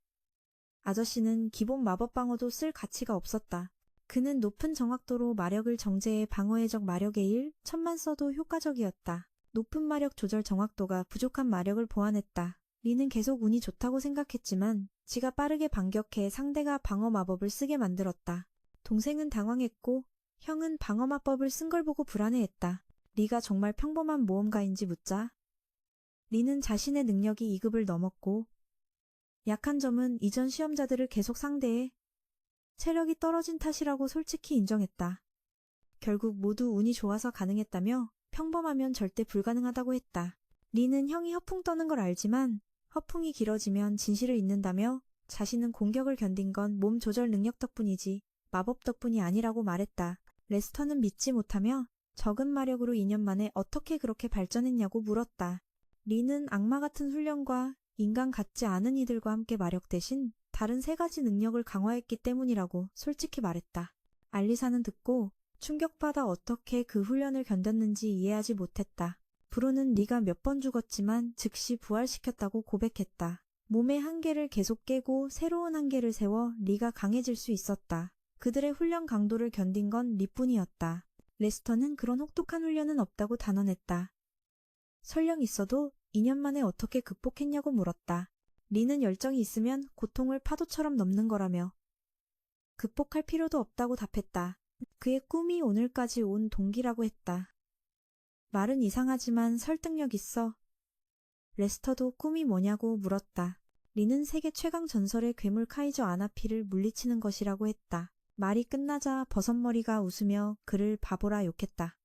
아저씨는 기본 마법 방어도 쓸 가치가 없었다. 그는 높은 정확도로 마력을 정제해 방어해적 마력의 1,000만 써도 효과적이었다. 높은 마력 조절 정확도가 부족한 마력을 보완했다. 리는 계속 운이 좋다고 생각했지만 지가 빠르게 반격해 상대가 방어 마법을 쓰게 만들었다. 동생은 당황했고 형은 방어 마법을 쓴 걸 보고 불안해했다. 리가 정말 평범한 모험가인지 묻자 리는 자신의 능력이 2급을 넘었고 약한 점은 이전 시험자들을 계속 상대해 체력이 떨어진 탓이라고 솔직히 인정했다. 결국 모두 운이 좋아서 가능했다며 평범하면 절대 불가능하다고 했다. 리는 형이 허풍 떠는 걸 알지만 허풍이 길어지면 진실을 잊는다며 자신은 공격을 견딘 건 몸 조절 능력 덕분이지 마법 덕분이 아니라고 말했다. 레스터는 믿지 못하며 적은 마력으로 2년 만에 어떻게 그렇게 발전했냐고 물었다. 리는 악마 같은 훈련과 인간 같지 않은 이들과 함께 마력 대신 다른 3가지 능력을 강화했기 때문이라고 솔직히 말했다. 알리사는 듣고 충격받아 어떻게 그 훈련을 견뎠는지 이해하지 못했다. 브로는 네가 몇 번 죽었지만 즉시 부활시켰다고 고백했다. 몸의 한계를 계속 깨고 새로운 한계를 세워 리가 강해질 수 있었다. 그들의 훈련 강도를 견딘 건 리뿐이었다. 레스터는 그런 혹독한 훈련은 없다고 단언했다. 설령 있어도 2년 만에 어떻게 극복했냐고 물었다. 리는 열정이 있으면 고통을 파도처럼 넘는 거라며 극복할 필요도 없다고 답했다. 그의 꿈이 오늘까지 온 동기라고 했다. 말은 이상하지만 설득력 있어. 레스터도 꿈이 뭐냐고 물었다. 리는 세계 최강 전설의 괴물 카이저 아나피를 물리치는 것이라고 했다. 말이 끝나자 버섯머리가 웃으며 그를 바보라 욕했다.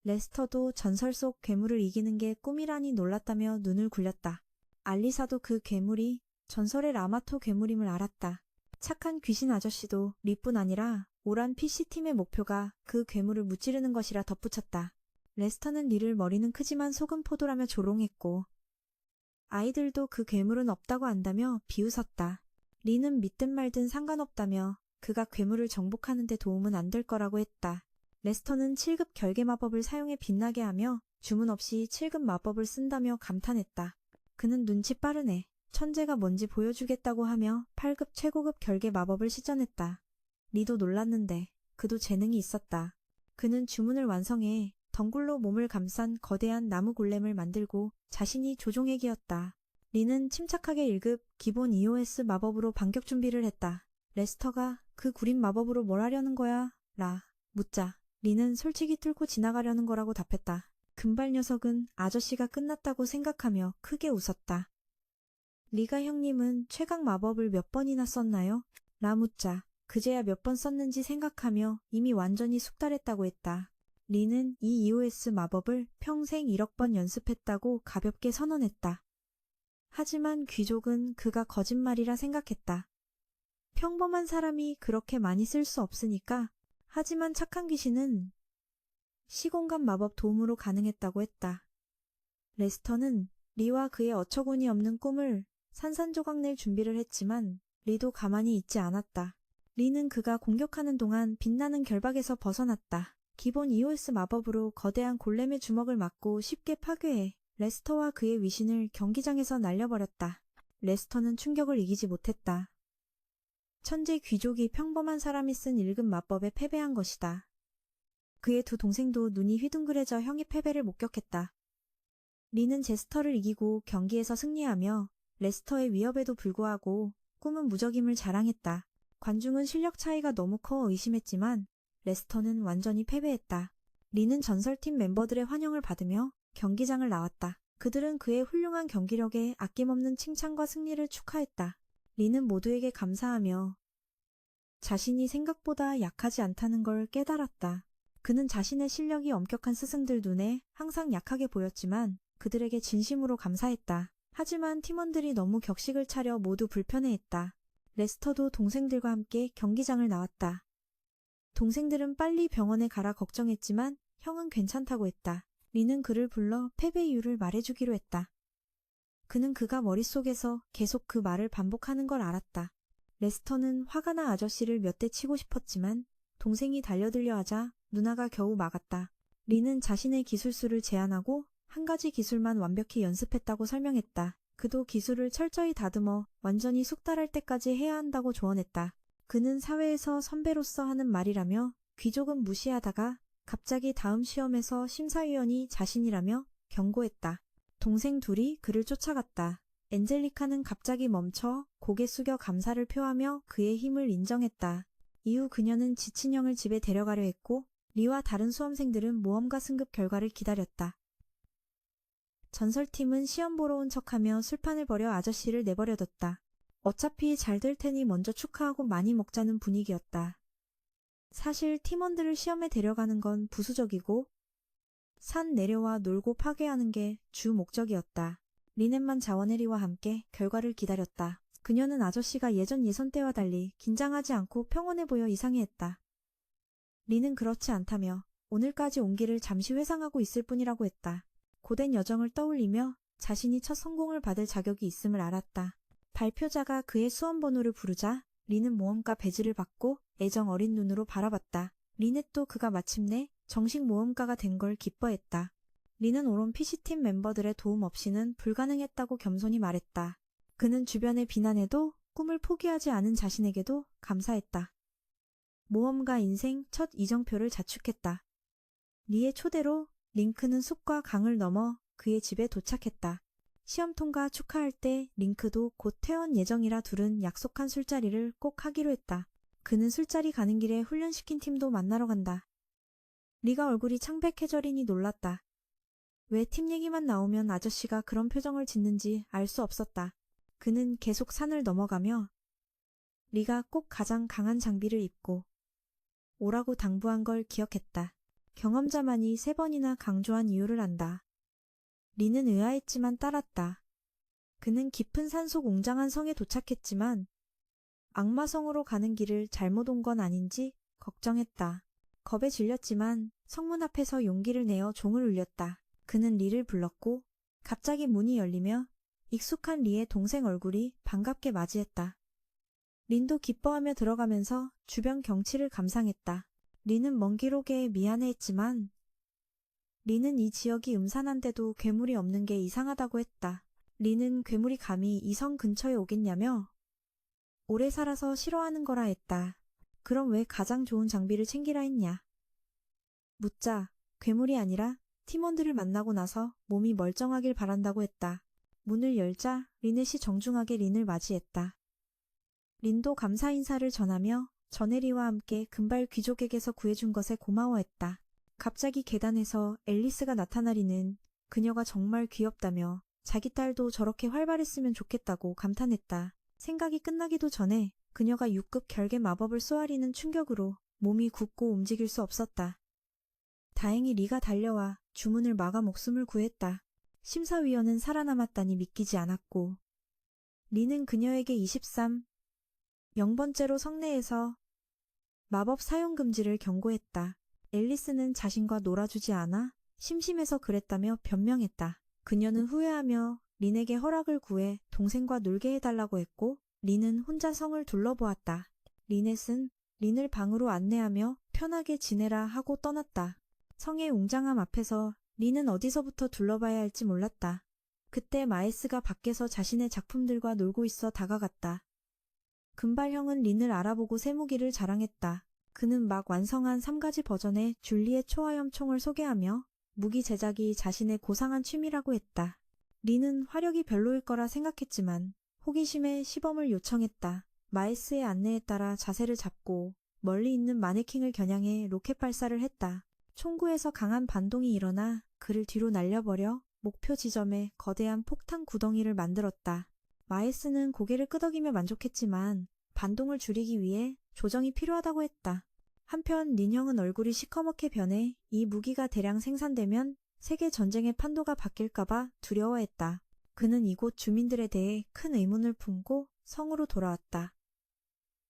레스터도 전설 속 괴물을 이기는 게 꿈이라니 놀랐다며 눈을 굴렸다. 알리사도 그 괴물이 전설의 라마토 괴물임을 알았다. 착한 귀신 아저씨도 리뿐 아니라 오란 PC팀의 목표가 그 괴물을 무찌르는 것이라 덧붙였다. 레스터는 리를 머리는 크지만 속은 포도라며 조롱했고 아이들도 그 괴물은 없다고 안다며 비웃었다. 리는 믿든 말든 상관없다며 그가 괴물을 정복하는 데 도움은 안 될 거라고 했다. 레스터는 7급 결계 마법을 사용해 빛나게 하며 주문 없이 7급 마법을 쓴다며 감탄했다. 그는 눈치 빠르네. 천재가 뭔지 보여주겠다고 하며 8급 최고급 결계 마법을 시전했다. 리도 놀랐는데 그도 재능이 있었다. 그는 주문을 완성해 덩굴로 몸을 감싼 거대한 나무 골렘을 만들고 자신이 조종액이었다. 리는 침착하게 1급 기본 EOS 마법으로 반격 준비를 했다. 레스터가 그 구린 마법으로 뭘 하려는 거야? 라 묻자 리는 솔직히 뚫고 지나가려는 거라고 답했다. 금발 녀석은 아저씨가 끝났다고 생각하며 크게 웃었다. 리가 형님은 최강 마법을 몇 번이나 썼나요? 라 묻자 그제야 몇 번 썼는지 생각하며 이미 완전히 숙달했다고 했다. 리는 이 EOS 마법을 평생 1억 번 연습했다고 가볍게 선언했다. 하지만 귀족은 그가 거짓말이라 생각했다. 평범한 사람이 그렇게 많이 쓸 수 없으니까. 하지만 착한 귀신은 시공간 마법 도움으로 가능했다고 했다. 레스터는 리와 그의 어처구니 없는 꿈을 산산조각 낼 준비를 했지만 리도 가만히 있지 않았다. 리는 그가 공격하는 동안 빛나는 결박에서 벗어났다. 기본 EOS 마법으로 거대한 골렘의 주먹을 맞고 쉽게 파괴해 레스터와 그의 위신을 경기장에서 날려버렸다. 레스터는 충격을 이기지 못했다. 천재 귀족이 평범한 사람이 쓴 1급 마법에 패배한 것이다. 그의 두 동생도 눈이 휘둥그레져 형의 패배를 목격했다. 리는 제스터를 이기고 경기에서 승리하며 레스터의 위협에도 불구하고 꿈은 무적임을 자랑했다. 관중은 실력 차이가 너무 커 의심했지만 레스터는 완전히 패배했다. 리는 전설팀 멤버들의 환영을 받으며 경기장을 나왔다. 그들은 그의 훌륭한 경기력에 아낌없는 칭찬과 승리를 축하했다. 리는 모두에게 감사하며 자신이 생각보다 약하지 않다는 걸 깨달았다. 그는 자신의 실력이 엄격한 스승들 눈에 항상 약하게 보였지만 그들에게 진심으로 감사했다. 하지만 팀원들이 너무 격식을 차려 모두 불편해했다. 레스터도 동생들과 함께 경기장을 나왔다. 동생들은 빨리 병원에 가라 걱정했지만 형은 괜찮다고 했다. 리는 그를 불러 패배 이유를 말해주기로 했다. 그는 그가 머릿속에서 계속 그 말을 반복하는 걸 알았다. 레스터는 화가 나 아저씨를 몇 대 치고 싶었지만 동생이 달려들려 하자 누나가 겨우 막았다. 리는 자신의 기술수를 제안하고 한 가지 기술만 완벽히 연습했다고 설명했다. 그도 기술을 철저히 다듬어 완전히 숙달할 때까지 해야 한다고 조언했다. 그는 사회에서 선배로서 하는 말이라며 귀족은 무시하다가 갑자기 다음 시험에서 심사위원이 자신이라며 경고했다. 동생 둘이 그를 쫓아갔다. 엔젤리카는 갑자기 멈춰 고개 숙여 감사를 표하며 그의 힘을 인정했다. 이후 그녀는 지친 형을 집에 데려가려 했고 리와 다른 수험생들은 모험가 승급 결과를 기다렸다. 전설팀은 시험 보러 온 척하며 술판을 벌여 아저씨를 내버려뒀다. 어차피 잘 될 테니 먼저 축하하고 많이 먹자는 분위기였다. 사실 팀원들을 시험에 데려가는 건 부수적이고 산 내려와 놀고 파괴하는 게 주 목적이었다. 리넷만 자원해리와 함께 결과를 기다렸다. 그녀는 아저씨가 예전 예선 때와 달리 긴장하지 않고 평온해 보여 이상해했다. 리는 그렇지 않다며 오늘까지 온 길을 잠시 회상하고 있을 뿐이라고 했다. 고된 여정을 떠올리며 자신이 첫 성공을 받을 자격이 있음을 알았다. 발표자가 그의 수험번호를 부르자 리는 모험가 배지를 받고 애정 어린 눈으로 바라봤다. 리넷도 그가 마침내 정식 모험가가 된 걸 기뻐했다. 리는 오론 PC팀 멤버들의 도움 없이는 불가능했다고 겸손히 말했다. 그는 주변의 비난에도 꿈을 포기하지 않은 자신에게도 감사했다. 모험가 인생 첫 이정표를 자축했다. 리의 초대로 링크는 숲과 강을 넘어 그의 집에 도착했다. 시험 통과 축하할 때 링크도 곧 퇴원 예정이라 둘은 약속한 술자리를 꼭 하기로 했다. 그는 술자리 가는 길에 훈련시킨 팀도 만나러 간다. 리가 얼굴이 창백해져리니 놀랐다. 왜 팀 얘기만 나오면 아저씨가 그런 표정을 짓는지 알 수 없었다. 그는 계속 산을 넘어가며 리가 꼭 가장 강한 장비를 입고 오라고 당부한 걸 기억했다. 경험자만이 3번이나 강조한 이유를 안다. 리는 의아했지만 따랐다. 그는 깊은 산속 웅장한 성에 도착했지만 악마성으로 가는 길을 잘못 온 건 아닌지 걱정했다. 겁에 질렸지만 성문 앞에서 용기를 내어 종을 울렸다. 그는 리를 불렀고 갑자기 문이 열리며 익숙한 리의 동생 얼굴이 반갑게 맞이했다. 린도 기뻐하며 들어가면서 주변 경치를 감상했다. 리는 먼 길 오게 미안해했지만 리는 이 지역이 음산한데도 괴물이 없는 게 이상하다고 했다. 리는 괴물이 감히 이 성 근처에 오겠냐며 오래 살아서 싫어하는 거라 했다. 그럼 왜 가장 좋은 장비를 챙기라 했냐? 묻자 괴물이 아니라 팀원들을 만나고 나서 몸이 멀쩡하길 바란다고 했다. 문을 열자 리넷이 정중하게 린을 맞이했다. 린도 감사 인사를 전하며 전혜리와 함께 금발 귀족에게서 구해준 것에 고마워했다. 갑자기 계단에서 앨리스가 나타나리는 그녀가 정말 귀엽다며 자기 딸도 저렇게 활발했으면 좋겠다고 감탄했다. 생각이 끝나기도 전에 그녀가 6급 결계 마법을 쏘아리는 충격으로 몸이 굳고 움직일 수 없었다. 다행히 리가 달려와 주문을 막아 목숨을 구했다. 심사위원은 살아남았다니 믿기지 않았고 리는 그녀에게 0번째로 성내에서 마법 사용 금지를 경고했다. 앨리스는 자신과 놀아주지 않아 심심해서 그랬다며 변명했다. 그녀는 후회하며 린에게 허락을 구해 동생과 놀게 해달라고 했고 린은 혼자 성을 둘러보았다. 리넷은 린을 방으로 안내하며 편하게 지내라 하고 떠났다. 성의 웅장함 앞에서 린은 어디서부터 둘러봐야 할지 몰랐다. 그때 마에스가 밖에서 자신의 작품들과 놀고 있어 다가갔다. 금발형은 린을 알아보고 쇠무기를 자랑했다. 그는 막 완성한 3가지 버전의 줄리의 초화염 총을 소개하며 무기 제작이 자신의 고상한 취미라고 했다. 린은 화력이 별로일 거라 생각했지만 호기심에 시범을 요청했다. 마에스의 안내에 따라 자세를 잡고 멀리 있는 마네킹을 겨냥해 로켓 발사를 했다. 총구에서 강한 반동이 일어나 그를 뒤로 날려버려 목표 지점에 거대한 폭탄 구덩이를 만들었다. 마에스는 고개를 끄덕이며 만족했지만 반동을 줄이기 위해 조정이 필요하다고 했다. 한편 린형은 얼굴이 시커멓게 변해 이 무기가 대량 생산되면 세계 전쟁의 판도가 바뀔까봐 두려워했다. 그는 이곳 주민들에 대해 큰 의문을 품고 성으로 돌아왔다.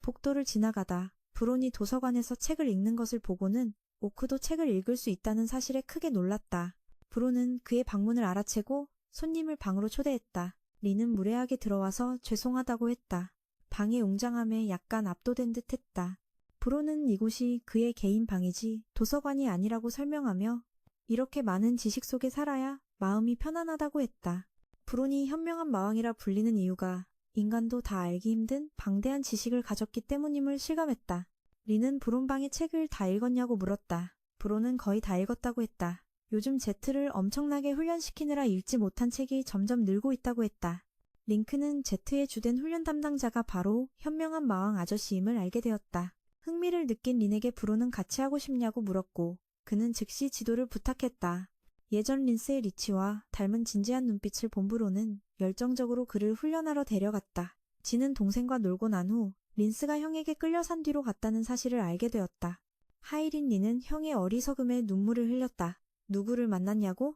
복도를 지나가다 브론이 도서관에서 책을 읽는 것을 보고는 오크도 책을 읽을 수 있다는 사실에 크게 놀랐다. 브론은 그의 방문을 알아채고 손님을 방으로 초대했다. 린은 무례하게 들어와서 죄송하다고 했다. 방의 웅장함에 약간 압도된 듯 했다. 브론은 이곳이 그의 개인 방이지 도서관이 아니라고 설명하며 이렇게 많은 지식 속에 살아야 마음이 편안하다고 했다. 브론이 현명한 마왕이라 불리는 이유가 인간도 다 알기 힘든 방대한 지식을 가졌기 때문임을 실감했다. 린은 브론 방의 책을 다 읽었냐고 물었다. 브론은 거의 다 읽었다고 했다. 요즘 제트를 엄청나게 훈련시키느라 읽지 못한 책이 점점 늘고 있다고 했다. 링크는 제트의 주된 훈련 담당자가 바로 현명한 마왕 아저씨임을 알게 되었다. 흥미를 느낀 린에게 브론은 같이 하고 싶냐고 물었고 그는 즉시 지도를 부탁했다. 예전 린스의 리치와 닮은 진지한 눈빛을 본 브론은 열정적으로 그를 훈련하러 데려갔다. 지는 동생과 놀고 난 후 린스가 형에게 끌려 산 뒤로 갔다는 사실을 알게 되었다. 하이린 린은 형의 어리석음에 눈물을 흘렸다. 누구를 만났냐고?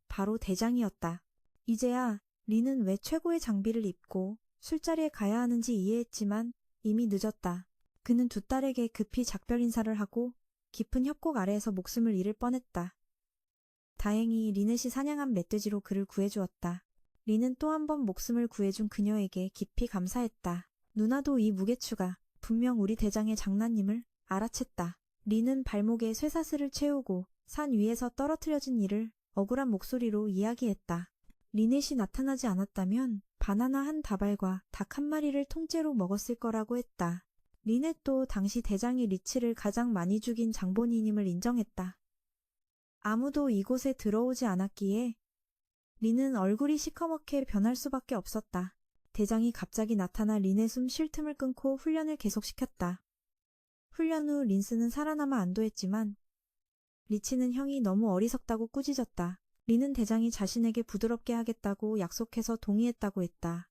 바로 대장이었다. 이제야 린은 왜 최고의 장비를 입고 술자리에 가야 하는지 이해했지만 이미 늦었다. 그는 두 딸에게 급히 작별 인사를 하고 깊은 협곡 아래에서 목숨을 잃을 뻔했다. 다행히 리넷이 사냥한 멧돼지로 그를 구해주었다. 린은 또 한 번 목숨을 구해준 그녀에게 깊이 감사했다. 누나도 이 무게추가 분명 우리 대장의 장난임을 알아챘다. 린은 발목에 쇠사슬을 채우고 산 위에서 떨어뜨려진 이를 억울한 목소리로 이야기했다. 리넷이 나타나지 않았다면 바나나 한 다발과 닭 한 마리를 통째로 먹었을 거라고 했다. 리넷도 당시 대장이 리치를 가장 많이 죽인 장본인임을 인정했다. 아무도 이곳에 들어오지 않았기에 린은 얼굴이 시커멓게 변할 수밖에 없었다. 대장이 갑자기 나타나 린의 숨 쉴 틈을 끊고 훈련을 계속시켰다. 훈련 후 린스는 살아남아 안도했지만 리치는 형이 너무 어리석다고 꾸짖었다. 린은 대장이 자신에게 부드럽게 하겠다고 약속해서 동의했다고 했다.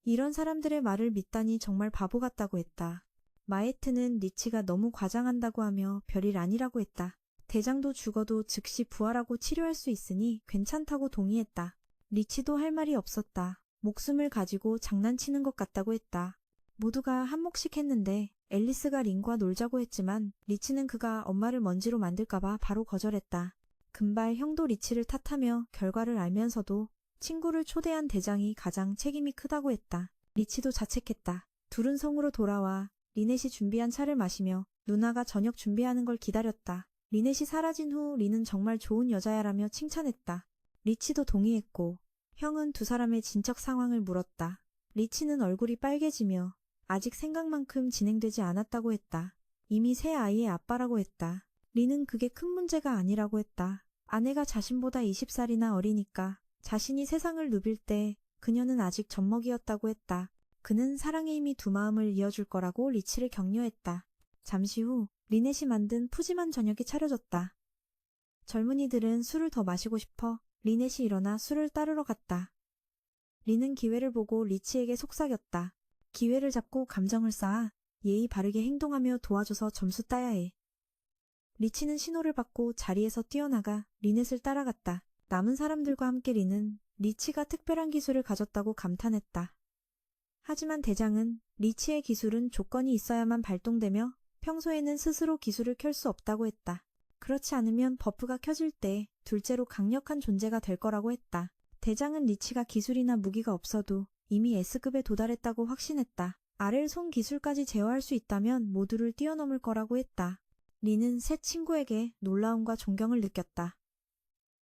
이런 사람들의 말을 믿다니 정말 바보 같다고 했다. 마에트는 리치가 너무 과장한다고 하며 별일 아니라고 했다. 대장도 죽어도 즉시 부활하고 치료할 수 있으니 괜찮다고 동의했다. 리치도 할 말이 없었다. 목숨을 가지고 장난치는 것 같다고 했다. 모두가 한몫씩 했는데 앨리스가 린과 놀자고 했지만 리치는 그가 엄마를 먼지로 만들까봐 바로 거절했다. 금발 형도 리치를 탓하며 결과를 알면서도 친구를 초대한 대장이 가장 책임이 크다고 했다. 리치도 자책했다. 둘은 성으로 돌아와 리넷이 준비한 차를 마시며 누나가 저녁 준비하는 걸 기다렸다. 리넷이 사라진 후 리는 정말 좋은 여자야라며 칭찬했다. 리치도 동의했고 형은 두 사람의 진척 상황을 물었다. 리치는 얼굴이 빨개지며 아직 생각만큼 진행되지 않았다고 했다. 이미 새 아이의 아빠라고 했다. 리는 그게 큰 문제가 아니라고 했다. 아내가 자신보다 20살이나 어리니까 자신이 세상을 누빌 때 그녀는 아직 젖먹이였다고 했다. 그는 사랑의 힘이 두 마음을 이어줄 거라고 리치를 격려했다. 잠시 후 리넷이 만든 푸짐한 저녁이 차려졌다. 젊은이들은 술을 더 마시고 싶어 리넷이 일어나 술을 따르러 갔다. 리는 기회를 보고 리치에게 속삭였다. 기회를 잡고 감정을 쌓아 예의 바르게 행동하며 도와줘서 점수 따야 해. 리치는 신호를 받고 자리에서 뛰어나가 리넷을 따라갔다. 남은 사람들과 함께 리는 리치가 특별한 기술을 가졌다고 감탄했다. 하지만 대장은 리치의 기술은 조건이 있어야만 발동되며 평소에는 스스로 기술을 켤 수 없다고 했다. 그렇지 않으면 버프가 켜질 때 둘째로 강력한 존재가 될 거라고 했다. 대장은 리치가 기술이나 무기가 없어도 이미 S급에 도달했다고 확신했다. 아렐 손 기술까지 제어할 수 있다면 모두를 뛰어넘을 거라고 했다. 리는 새 친구에게 놀라움과 존경을 느꼈다.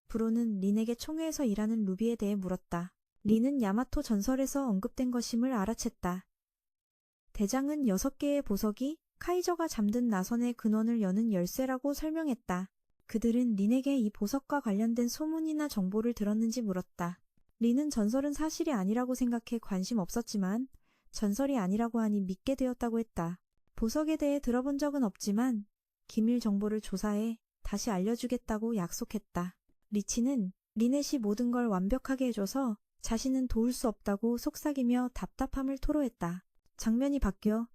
브로는 린에게 총회에서 일하는 루비에 대해 물었다. 린은 야마토 전설에서 언급된 것임을 알아챘다. 대장은 6개의 보석이 카이저가 잠든 나선의 근원을 여는 열쇠라고 설명했다. 그들은 린에게 이 보석과 관련된 소문이나 정보를 들었는지 물었다. 린은 전설은 사실이 아니라고 생각해 관심 없었지만 전설이 아니라고 하니 믿게 되었다고 했다. 보석에 대해 들어본 적은 없지만 기밀 정보를 조사해 다시 알려주겠다고 약속했다. 리치는 리넷이 모든 걸 완벽하게 해줘서 자신은 도울 수 없다고 속삭이며 답답함을 토로했다. 장면이 바뀌어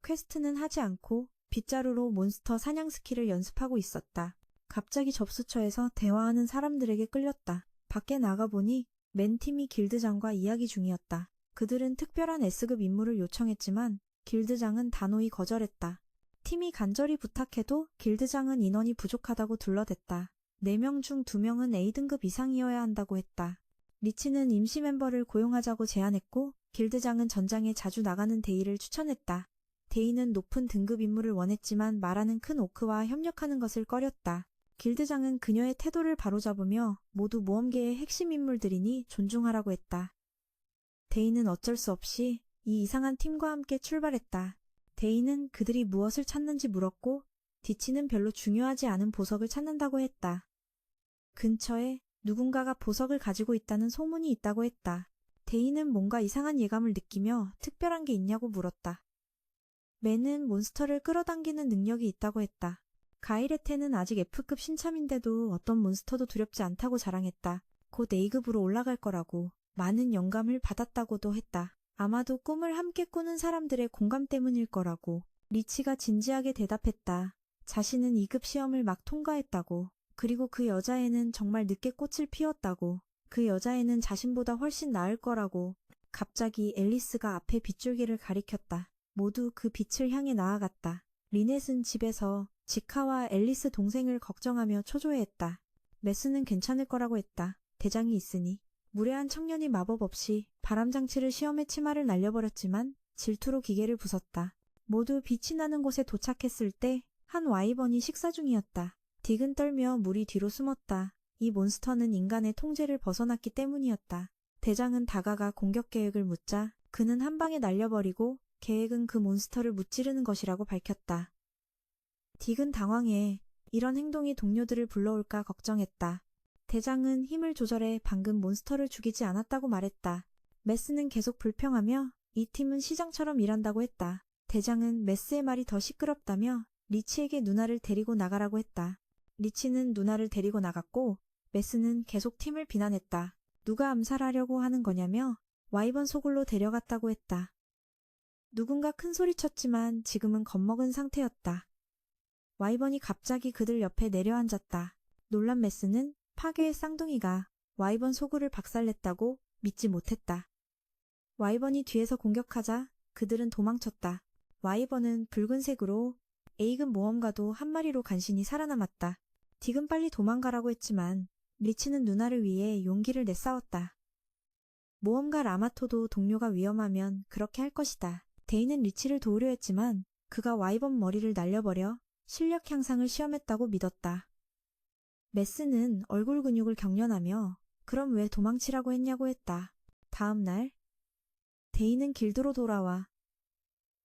퀘스트는 하지 않고 빗자루로 몬스터 사냥 스킬을 연습하고 있었다. 갑자기 접수처에서 대화하는 사람들에게 끌렸다. 밖에 나가보니 맨팀이 길드장과 이야기 중이었다. 그들은 특별한 S급 임무를 요청했지만 길드장은 단호히 거절했다. 팀이 간절히 부탁해도 길드장은 인원이 부족하다고 둘러댔다. 4명 중 2명은 A등급 이상이어야 한다고 했다. 리치는 임시 멤버를 고용하자고 제안했고 길드장은 전장에 자주 나가는 데이를 추천했다. 데이는 높은 등급 임무를 원했지만 말하는 큰 오크와 협력하는 것을 꺼렸다. 길드장은 그녀의 태도를 바로잡으며 모두 모험계의 핵심 인물들이니 존중하라고 했다. 데이는 어쩔 수 없이 이 이상한 팀과 함께 출발했다. 데이는 그들이 무엇을 찾는지 물었고 디치는 별로 중요하지 않은 보석을 찾는다고 했다. 근처에 누군가가 보석을 가지고 있다는 소문이 있다고 했다. 데이는 뭔가 이상한 예감을 느끼며 특별한 게 있냐고 물었다. 맨은 몬스터를 끌어당기는 능력이 있다고 했다. 가이레테는 아직 F급 신참인데도 어떤 몬스터도 두렵지 않다고 자랑했다. 곧 A급으로 올라갈 거라고 많은 영감을 받았다고도 했다. 아마도 꿈을 함께 꾸는 사람들의 공감 때문일 거라고. 리치가 진지하게 대답했다. 자신은 2급 시험을 막 통과했다고. 그리고 그 여자애는 정말 늦게 꽃을 피웠다고. 그 여자애는 자신보다 훨씬 나을 거라고. 갑자기 앨리스가 앞에 빗줄기를 가리켰다. 모두 그 빛을 향해 나아갔다. 리넷은 집에서 지카와 앨리스 동생을 걱정하며 초조해했다. 메스는 괜찮을 거라고 했다. 대장이 있으니. 무례한 청년이 마법 없이 바람장치를 시험의 치마를 날려버렸지만 질투로 기계를 부쉈다. 모두 빛이 나는 곳에 도착했을 때 한 와이번이 식사 중이었다. 딕은 떨며 물이 뒤로 숨었다. 이 몬스터는 인간의 통제를 벗어났기 때문이었다. 대장은 다가가 공격 계획을 묻자 그는 한 방에 날려버리고 계획은 그 몬스터를 무찌르는 것이라고 밝혔다. 딕은 당황해 이런 행동이 동료들을 불러올까 걱정했다. 대장은 힘을 조절해 방금 몬스터를 죽이지 않았다고 말했다. 메스는 계속 불평하며 이 팀은 시장처럼 일한다고 했다. 대장은 메스의 말이 더 시끄럽다며 리치에게 누나를 데리고 나가라고 했다. 리치는 누나를 데리고 나갔고 메스는 계속 팀을 비난했다. 누가 암살하려고 하는 거냐며 와이번 소굴로 데려갔다고 했다. 누군가 큰 소리쳤지만 지금은 겁먹은 상태였다. 와이번이 갑자기 그들 옆에 내려앉았다. 놀란 메스는 파괴의 쌍둥이가 와이번 소굴을 박살냈다고 믿지 못했다. 와이번이 뒤에서 공격하자 그들은 도망쳤다. 와이번은 붉은색으로 A급 모험가도 한 마리로 간신히 살아남았다. 딕은 빨리 도망가라고 했지만 리치는 누나를 위해 용기를 내 싸웠다. 모험가 라마토도 동료가 위험하면 그렇게 할 것이다. 데이는 리치를 도우려 했지만 그가 와이번 머리를 날려버려 실력 향상을 시험했다고 믿었다. 메스는 얼굴 근육을 경련하며 그럼 왜 도망치라고 했냐고 했다. 다음 날 데이는 길드로 돌아와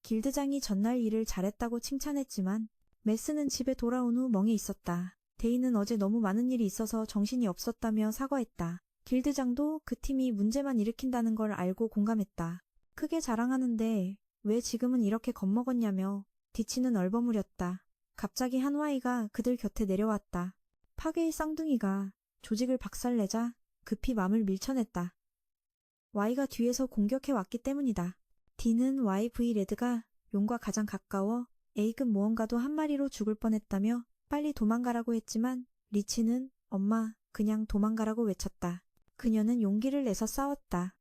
길드장이 전날 일을 잘했다고 칭찬했지만 메스는 집에 돌아온 후 멍해 있었다. 데이는 어제 너무 많은 일이 있어서 정신이 없었다며 사과했다. 길드장도 그 팀이 문제만 일으킨다는 걸 알고 공감했다. 크게 자랑하는데 왜 지금은 이렇게 겁먹었냐며 디치는 얼버무렸다. 갑자기 한 와이가 그들 곁에 내려왔다. 파괴의 쌍둥이가 조직을 박살내자 급히 맘을 밀쳐냈다. Y가 뒤에서 공격해 왔기 때문이다. D는 YV 레드가 용과 가장 가까워 A급 모험가도 한 마리로 죽을 뻔했다며 빨리 도망가라고 했지만 리치는 엄마 그냥 도망가라고 외쳤다. 그녀는 용기를 내서 싸웠다.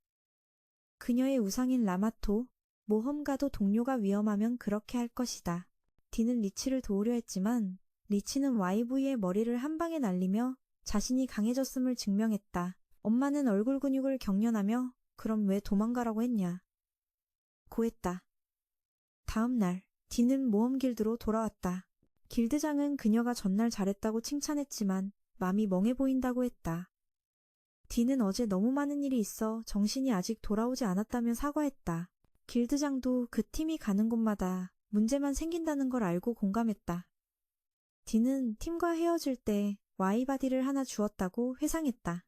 그녀의 우상인 라마토 모험가도 동료가 위험하면 그렇게 할 것이다. D는 리치를 도우려 했지만 리치는 YV의 머리를 한 방에 날리며 자신이 강해졌음을 증명했다. 엄마는 얼굴 근육을 경련하며 그럼 왜 도망가라고 했냐 고했다. 다음 날 D는 모험 길드로 돌아왔다. 길드장은 그녀가 전날 잘했다고 칭찬했지만 맘이 멍해 보인다고 했다. D는 어제 너무 많은 일이 있어 정신이 아직 돌아오지 않았다며 사과했다. 길드장도 그 팀이 가는 곳마다 문제만 생긴다는 걸 알고 공감했다. D는 팀과 헤어질 때 Y바디를 하나 주었다고 회상했다.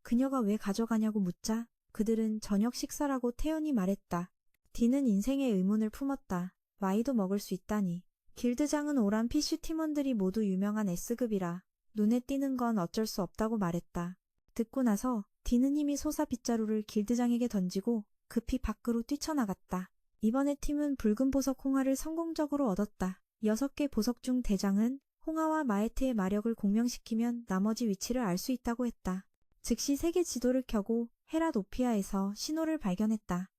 그녀가 왜 가져가냐고 묻자 그들은 저녁 식사라고 태연이 말했다. D는 인생의 의문을 품었다. Y도 먹을 수 있다니. 길드장은 오란 PC 팀원들이 모두 유명한 S급이라 눈에 띄는 건 어쩔 수 없다고 말했다. 듣고 나서 D는 힘이 솟아 빗자루를 길드장에게 던지고 급히 밖으로 뛰쳐나갔다. 이번에 팀은 붉은 보석 홍화를 성공적으로 얻었다. 6개 보석 중 대장은 홍화와 마에트의 마력을 공명시키면 나머지 위치를 알 수 있다고 했다. 즉시 세계 지도를 켜고 헤라도피아에서 신호를 발견했다.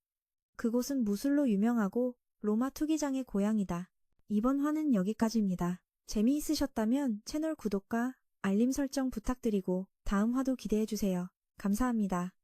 그곳은 무술로 유명하고 로마 투기장의 고향이다. 이번 화는 여기까지입니다. 재미있으셨다면 채널 구독과 알림 설정 부탁드리고 다음 화도 기대해주세요. 감사합니다.